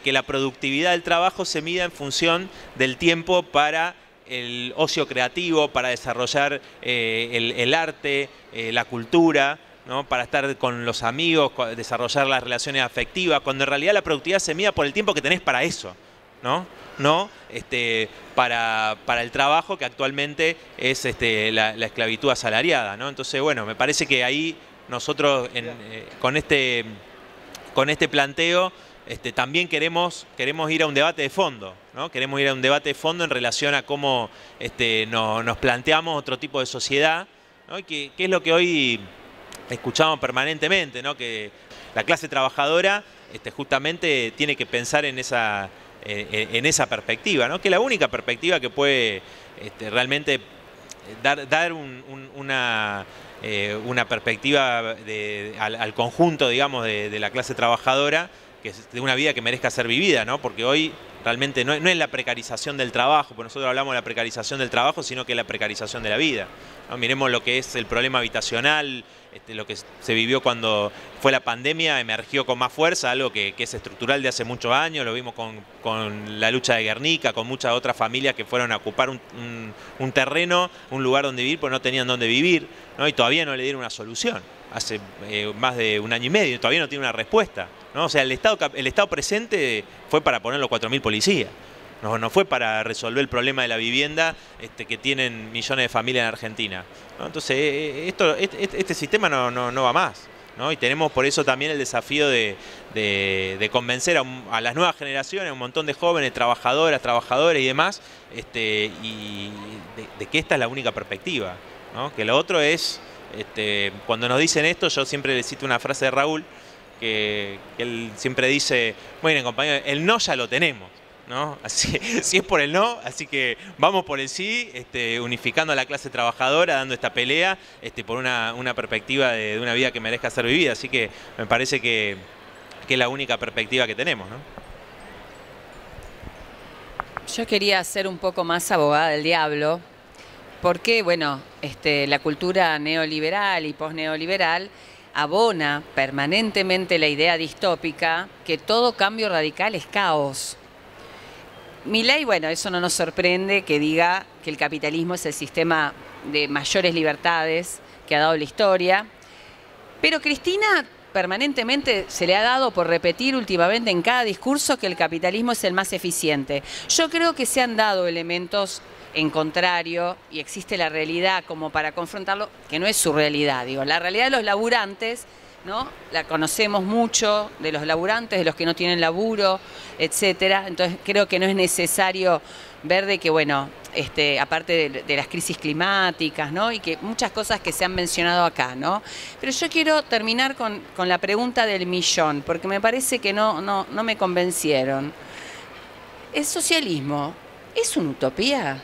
C: que la productividad del trabajo se mida en función del tiempo para el ocio creativo, para desarrollar el arte, la cultura, ¿no?, para estar con los amigos, desarrollar las relaciones afectivas, cuando en realidad la productividad se mida por el tiempo que tenés para eso, ¿no? No para el trabajo, que actualmente es la esclavitud asalariada, ¿no? Entonces, bueno, me parece que ahí nosotros con este planteo también queremos ir a un debate de fondo, ¿no? Queremos ir a un debate de fondo en relación a cómo nos planteamos otro tipo de sociedad, ¿no? Y que es lo que hoy escuchamos permanentemente, ¿no? Que la clase trabajadora justamente tiene que pensar en esa perspectiva, ¿no? Que es la única perspectiva que puede realmente dar una perspectiva al conjunto, digamos, de la clase trabajadora, que es de una vida que merezca ser vivida, ¿no? Porque hoy realmente no es la precarización del trabajo, porque nosotros hablamos de la precarización del trabajo, sino que es la precarización de la vida, ¿no? Miremos lo que es el problema habitacional, lo que se vivió cuando fue la pandemia, emergió con más fuerza, algo que es estructural de hace muchos años. Lo vimos con la lucha de Guernica, con muchas otras familias que fueron a ocupar un terreno, un lugar donde vivir, porque no tenían dónde vivir, ¿no? Y todavía no le dieron una solución. Hace más de 1 año y medio, todavía no tiene una respuesta, ¿no? O sea, el Estado presente fue para poner los 4.000 policías. No fue para resolver el problema de la vivienda que tienen millones de familias en Argentina, ¿no? Entonces, este sistema no va más, ¿no? Y tenemos por eso también el desafío de convencer a las nuevas generaciones, a un montón de jóvenes, trabajadoras, trabajadores y demás, y de que esta es la única perspectiva, ¿no? Que lo otro es, cuando nos dicen esto, yo siempre le cito una frase de Raúl, que él siempre dice: bueno, compañero, el no ya lo tenemos, ¿no? Así, si es por el no, así que vamos por el sí, unificando a la clase trabajadora, dando esta pelea por una perspectiva de una vida que merezca ser vivida. Así que me parece que es la única perspectiva que tenemos, ¿no?
A: Yo quería ser un poco más abogada del diablo, porque, bueno, la cultura neoliberal y posneoliberal abona permanentemente la idea distópica que todo cambio radical es caos. Milei, bueno, eso no nos sorprende que diga que el capitalismo es el sistema de mayores libertades que ha dado la historia, pero Cristina permanentemente se le ha dado por repetir últimamente en cada discurso que el capitalismo es el más eficiente. Yo creo que se han dado elementos en contrario y existe la realidad como para confrontarlo, que no es su realidad, digo, la realidad de los laburantes ¿no? La conocemos mucho de los laburantes, de los que no tienen laburo, etcétera. Entonces creo que no es necesario ver de que, bueno, aparte de las crisis climáticas, ¿no? Y que muchas cosas que se han mencionado acá, ¿no? Pero yo quiero terminar con la pregunta del millón, porque me parece que no me convencieron. ¿El socialismo es una utopía?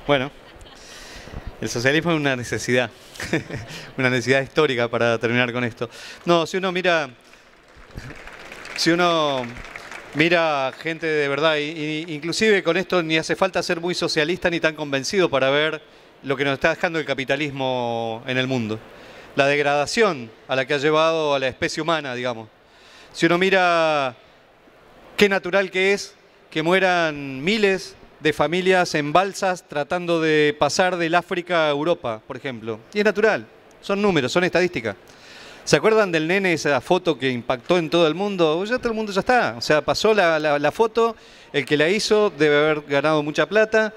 B: Bueno, el socialismo es una necesidad, una necesidad histórica para terminar con esto. No, si uno mira gente de verdad, inclusive con esto ni hace falta ser muy socialista ni tan convencido para ver lo que nos está dejando el capitalismo en el mundo. La degradación a la que ha llevado a la especie humana, digamos. Si uno mira qué natural que es que mueran miles de familias en balsas tratando de pasar del África a Europa, por ejemplo. Y es natural, son números, son estadísticas. ¿Se acuerdan del nene, esa foto que impactó en todo el mundo? Ya todo el mundo ya está. O sea, pasó la foto, el que la hizo debe haber ganado mucha plata,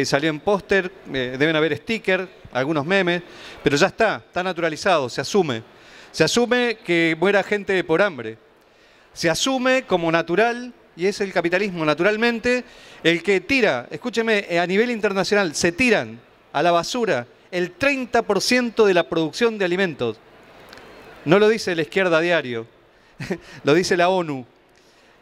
B: salió en póster, deben haber stickers, algunos memes, pero ya está naturalizado, se asume. Se asume que muera gente por hambre. Se asume como natural, y es el capitalismo naturalmente, el que tira, escúcheme, a nivel internacional, se tiran a la basura el 30% de la producción de alimentos. No lo dice la izquierda a diario, lo dice la ONU.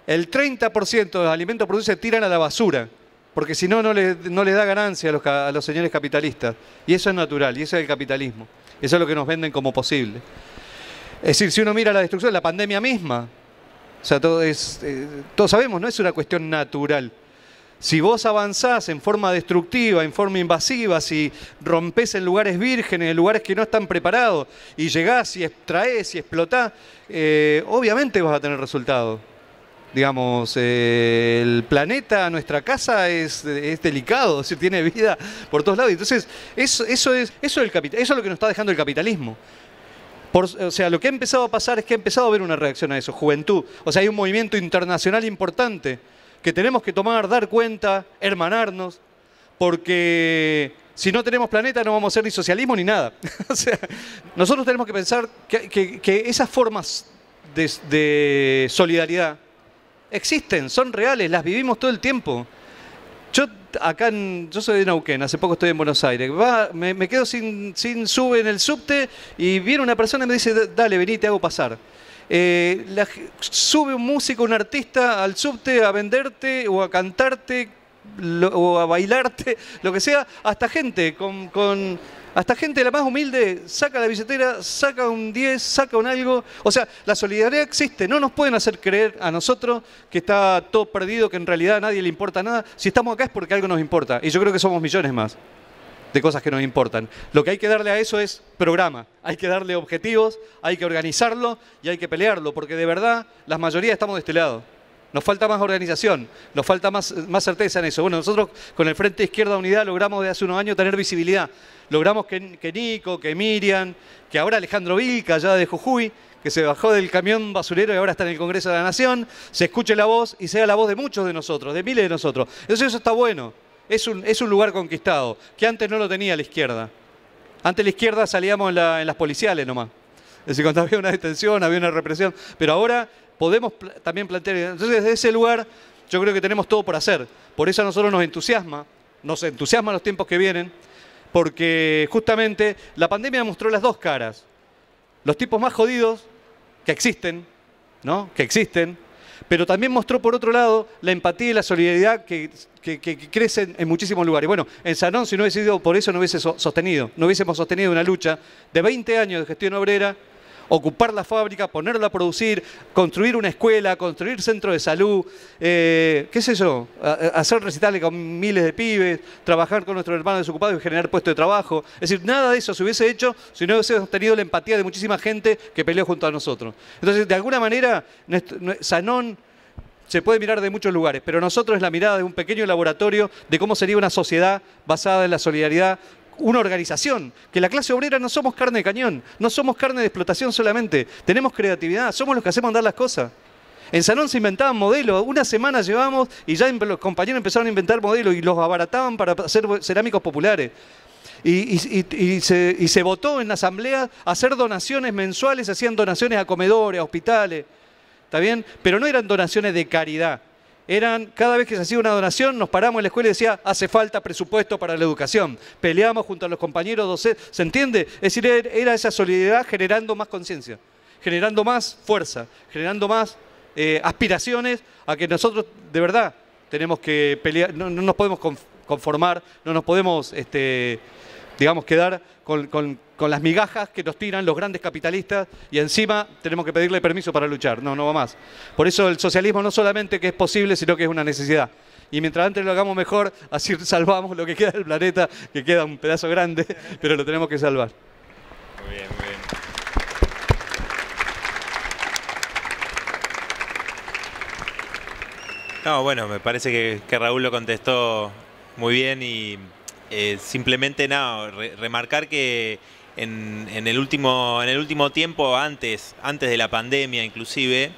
B: El 30% de los alimentos producidos se tiran a la basura, porque si no, no le da ganancia a los señores capitalistas. Y eso es natural, y eso es el capitalismo. Eso es lo que nos venden como posible. Es decir, si uno mira la destrucción, la pandemia misma, o sea, todos sabemos, no es una cuestión natural. Si vos avanzás en forma destructiva, en forma invasiva, si rompés en lugares vírgenes, en lugares que no están preparados, y llegás y extraés y explotás, obviamente vas a tener resultados. Digamos, el planeta, nuestra casa es delicado, es decir, tiene vida por todos lados. Entonces, eso es lo que nos está dejando el capitalismo. O sea, lo que ha empezado a pasar es que ha empezado a haber una reacción a eso, juventud. O sea, hay un movimiento internacional importante que tenemos que dar cuenta, hermanarnos, porque si no tenemos planeta no vamos a hacer ni socialismo ni nada. O sea, nosotros tenemos que pensar que esas formas de solidaridad existen, son reales, las vivimos todo el tiempo. Yo soy de Neuquén, hace poco estoy en Buenos Aires. Me quedo sin sube en el subte y viene una persona y me dice, dale, vení, te hago pasar. Sube un músico, un artista al subte a venderte o a cantarte o a bailarte, lo que sea, hasta gente hasta gente la más humilde saca la billetera, saca un 10, saca un algo. O sea, la solidaridad existe. No nos pueden hacer creer a nosotros que está todo perdido, que en realidad a nadie le importa nada. Si estamos acá es porque algo nos importa. Y yo creo que somos millones más de cosas que nos importan. Lo que hay que darle a eso es programa. Hay que darle objetivos, hay que organizarlo y hay que pelearlo. Porque de verdad, la mayoría estamos de este lado. Nos falta más organización, nos falta más certeza en eso. Bueno, nosotros con el Frente Izquierda Unidad logramos de hace unos años tener visibilidad. Logramos que Nico, que Miriam, que ahora Alejandro Vilca, allá de Jujuy, que se bajó del camión basurero y ahora está en el Congreso de la Nación, se escuche la voz y sea la voz de muchos de nosotros, de miles de nosotros. Entonces eso está bueno, es un lugar conquistado, que antes no lo tenía la izquierda. Antes la izquierda salíamos en las policiales nomás. Es decir, cuando había una detención, había una represión, pero ahora podemos también plantear. Entonces, desde ese lugar, yo creo que tenemos todo por hacer. Por eso a nosotros nos entusiasman los tiempos que vienen, porque justamente la pandemia mostró las dos caras. Los tipos más jodidos, que existen, ¿no? Que existen, pero también mostró por otro lado la empatía y la solidaridad que crecen en muchísimos lugares. Bueno, en Sanón, si no hubiese sido por eso, no hubiésemos sostenido una lucha de 20 años de gestión obrera, ocupar la fábrica, ponerla a producir, construir una escuela, construir centro de salud, qué sé yo, hacer recitales con miles de pibes, trabajar con nuestros hermanos desocupados y generar puestos de trabajo. Es decir, nada de eso se hubiese hecho si no hubiésemos tenido la empatía de muchísima gente que peleó junto a nosotros. Entonces, de alguna manera, Sanón se puede mirar de muchos lugares, pero nosotros es la mirada de un pequeño laboratorio de cómo sería una sociedad basada en la solidaridad, una organización, que la clase obrera no somos carne de cañón, no somos carne de explotación solamente, tenemos creatividad, somos los que hacemos andar las cosas. En Sanón se inventaban modelos, una semana llevamos y ya los compañeros empezaron a inventar modelos y los abarataban para hacer cerámicos populares. y se votó en la asamblea hacer donaciones mensuales, hacían donaciones a comedores, a hospitales, ¿está bien? Pero no eran donaciones de caridad. Cada vez que se hacía una donación, nos paramos en la escuela y decía, hace falta presupuesto para la educación. Peleamos junto a los compañeros docentes, ¿se entiende? Es decir, era esa solidaridad generando más conciencia, generando más fuerza, generando más aspiraciones a que nosotros, de verdad, tenemos que pelear, no nos podemos conformar, no nos podemos, digamos, quedar con las migajas que nos tiran los grandes capitalistas y encima tenemos que pedirle permiso para luchar. No va más. Por eso el socialismo no solamente que es posible, sino que es una necesidad. Y mientras antes lo hagamos mejor, así salvamos lo que queda del planeta, que queda un pedazo grande, pero lo tenemos que salvar.
C: Muy bien, muy bien. No, bueno, me parece que Raúl lo contestó muy bien y simplemente nada, remarcar que en el último tiempo, antes de la pandemia inclusive,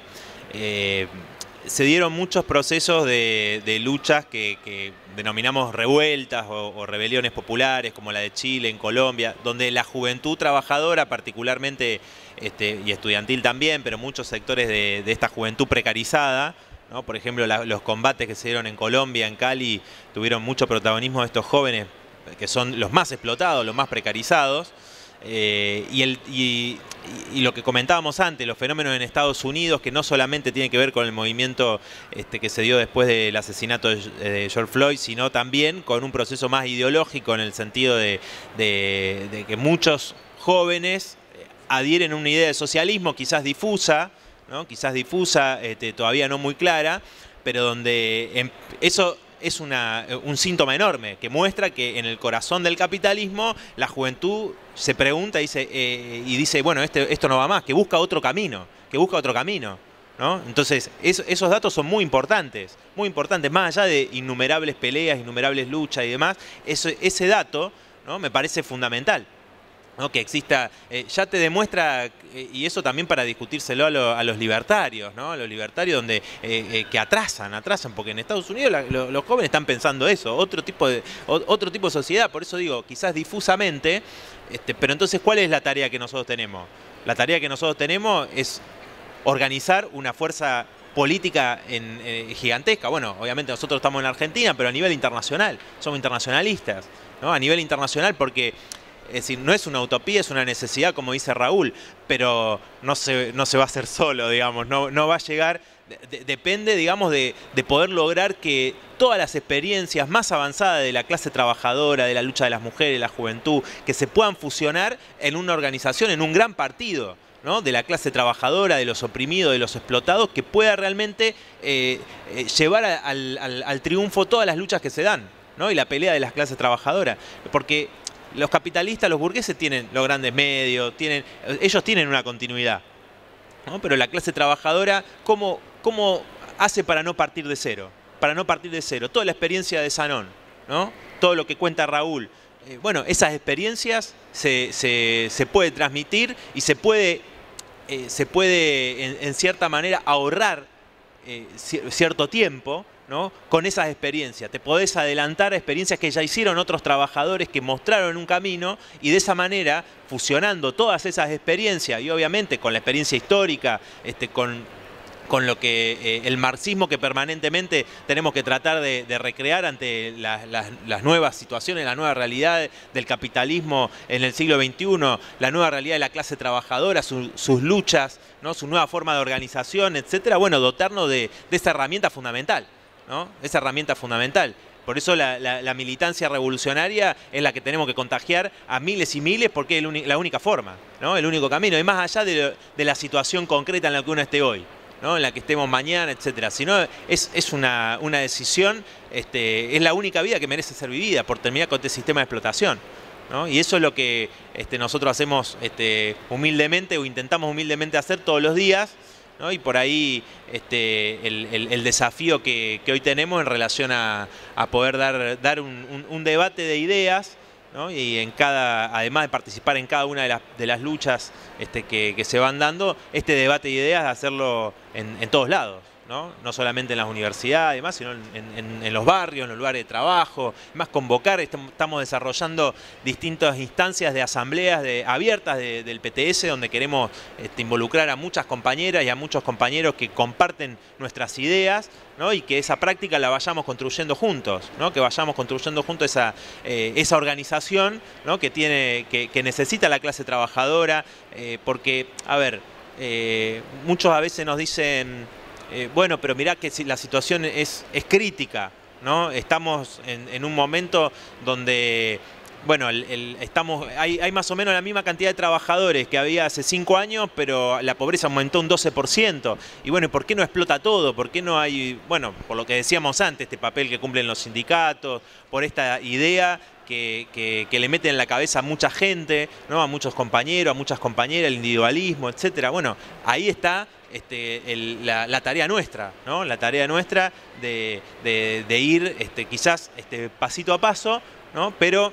C: se dieron muchos procesos de luchas que denominamos revueltas o rebeliones populares, como la de Chile, en Colombia, donde la juventud trabajadora particularmente, y estudiantil también, pero muchos sectores de esta juventud precarizada, ¿no? Por ejemplo, los combates que se dieron en Colombia, en Cali, tuvieron mucho protagonismo de estos jóvenes, que son los más explotados, los más precarizados. Y lo que comentábamos antes, los fenómenos en Estados Unidos, que no solamente tienen que ver con el movimiento que se dio después del asesinato de George Floyd, sino también con un proceso más ideológico, en el sentido de que muchos jóvenes adhieren a una idea de socialismo quizás difusa, ¿no? Quizás difusa, todavía no muy clara, pero donde eso es un síntoma enorme que muestra que en el corazón del capitalismo la juventud se pregunta y dice, bueno, esto no va más, que busca otro camino, ¿no? Entonces, esos datos son muy importantes, más allá de innumerables peleas, innumerables luchas y demás, ese dato, ¿no? Me parece fundamental, ¿no? Que exista, ya te demuestra, y eso también para discutírselo a los libertarios, ¿no? A los libertarios donde que atrasan, porque en Estados Unidos los jóvenes están pensando eso, otro tipo de sociedad. Por eso digo, quizás difusamente, pero entonces, ¿cuál es la tarea que nosotros tenemos? La tarea que nosotros tenemos es organizar una fuerza política gigantesca. Bueno, obviamente nosotros estamos en Argentina, pero a nivel internacional, somos internacionalistas, ¿no? A nivel internacional, porque es decir, no es una utopía, es una necesidad, como dice Raúl, pero no se va a hacer solo, digamos, no va a llegar, depende, digamos, de poder lograr que todas las experiencias más avanzadas de la clase trabajadora, de la lucha de las mujeres, de la juventud, que se puedan fusionar en una organización, en un gran partido, ¿no? De la clase trabajadora, de los oprimidos, de los explotados, que pueda realmente llevar al triunfo todas las luchas que se dan, ¿no? Y la pelea de las clases trabajadoras, porque los capitalistas, los burgueses tienen los grandes medios, ellos tienen una continuidad, ¿no? Pero la clase trabajadora, ¿cómo hace para no partir de cero? Toda la experiencia de Zanón, ¿no? Todo lo que cuenta Raúl. Bueno, esas experiencias se puede transmitir y se puede en cierta manera ahorrar cierto tiempo, ¿no? Con esas experiencias. Te podés adelantar a experiencias que ya hicieron otros trabajadores que mostraron un camino, y de esa manera, fusionando todas esas experiencias y obviamente con la experiencia histórica, con lo que el marxismo que permanentemente tenemos que tratar de recrear ante las nuevas situaciones, la nueva realidad del capitalismo en el siglo XXI, la nueva realidad de la clase trabajadora, sus luchas, ¿no? Su nueva forma de organización, etcétera. Bueno, dotarnos de esa herramienta fundamental, ¿no? Esa herramienta fundamental. Por eso la militancia revolucionaria es la que tenemos que contagiar a miles y miles, porque es la única forma, ¿no? El único camino, y más allá de la situación concreta en la que uno esté hoy, ¿no? En la que estemos mañana, etcétera. Sino es una decisión, es la única vida que merece ser vivida, por terminar con este sistema de explotación, ¿no? Y eso es lo que nosotros hacemos humildemente, o intentamos humildemente hacer todos los días, ¿no? Y por ahí el desafío que hoy tenemos en relación a poder dar un debate de ideas, ¿no? Y además de participar en cada una de las luchas que se van dando, este debate de ideas, hacerlo en todos lados, ¿no? No solamente en las universidades, además, sino en los barrios, en los lugares de trabajo. Además, convocar, estamos desarrollando distintas instancias de asambleas abiertas del PTS, donde queremos involucrar a muchas compañeras y a muchos compañeros que comparten nuestras ideas, ¿no? Y que esa práctica la vayamos construyendo juntos, ¿no? Que vayamos construyendo juntos esa organización, ¿no? que necesita la clase trabajadora, porque, a ver, muchos a veces nos dicen, bueno, pero mirá que la situación es crítica, ¿no? Estamos en un momento donde, bueno, hay más o menos la misma cantidad de trabajadores que había hace 5 años, pero la pobreza aumentó un 12%. Y bueno, ¿por qué no explota todo? ¿Por qué no hay, bueno, por lo que decíamos antes, este papel que cumplen los sindicatos, por esta idea que le meten en la cabeza a mucha gente, ¿no? A muchos compañeros, a muchas compañeras, el individualismo, etcétera? Bueno, ahí está la tarea nuestra, ¿no? La tarea nuestra de ir quizás pasito a paso, ¿no? Pero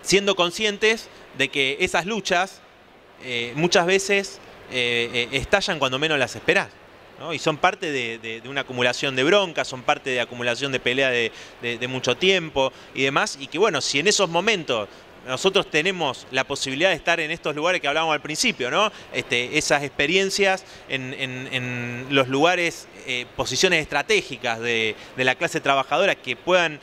C: siendo conscientes de que esas luchas muchas veces estallan cuando menos las esperás, ¿no? Y son parte de una acumulación de bronca, son parte de acumulación de pelea de mucho tiempo y demás, y que bueno, si en esos momentos nosotros tenemos la posibilidad de estar en estos lugares que hablábamos al principio, ¿no? Esas experiencias en los lugares, posiciones estratégicas de la clase trabajadora que puedan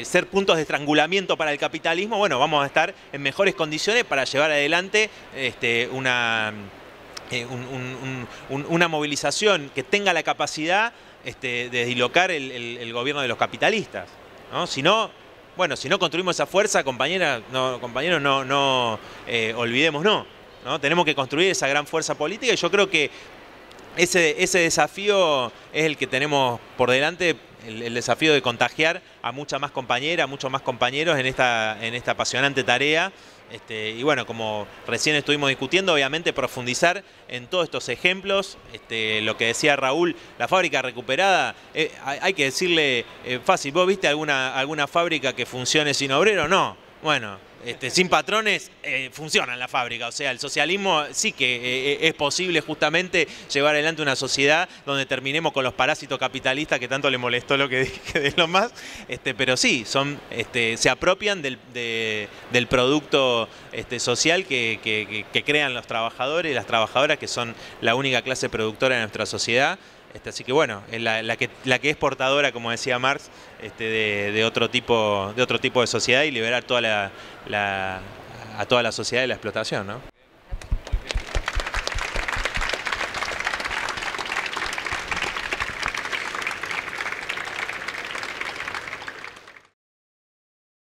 C: ser puntos de estrangulamiento para el capitalismo, bueno, vamos a estar en mejores condiciones para llevar adelante una movilización que tenga la capacidad de dislocar el gobierno de los capitalistas, ¿no? Si no, bueno, si no construimos esa fuerza, compañeros, no olvidemos, ¿no? Tenemos que construir esa gran fuerza política, y yo creo que ese desafío es el que tenemos por delante, el desafío de contagiar a muchas más compañeras, a muchos más compañeros en esta apasionante tarea. Y bueno, como recién estuvimos discutiendo, obviamente profundizar en todos estos ejemplos. Lo que decía Raúl, la fábrica recuperada, hay que decirle fácil, ¿vos viste alguna fábrica que funcione sin obrero? No. Bueno, sin patrones funciona la fábrica. O sea, el socialismo sí que es posible justamente llevar adelante una sociedad donde terminemos con los parásitos capitalistas que tanto le molestó lo que dije de lo más. Pero sí, se apropian del producto social que crean los trabajadores y las trabajadoras, que son la única clase productora de nuestra sociedad. Así que bueno, es la que es portadora, como decía Marx, de otro tipo de sociedad, y liberar a toda la sociedad de la explotación, ¿no?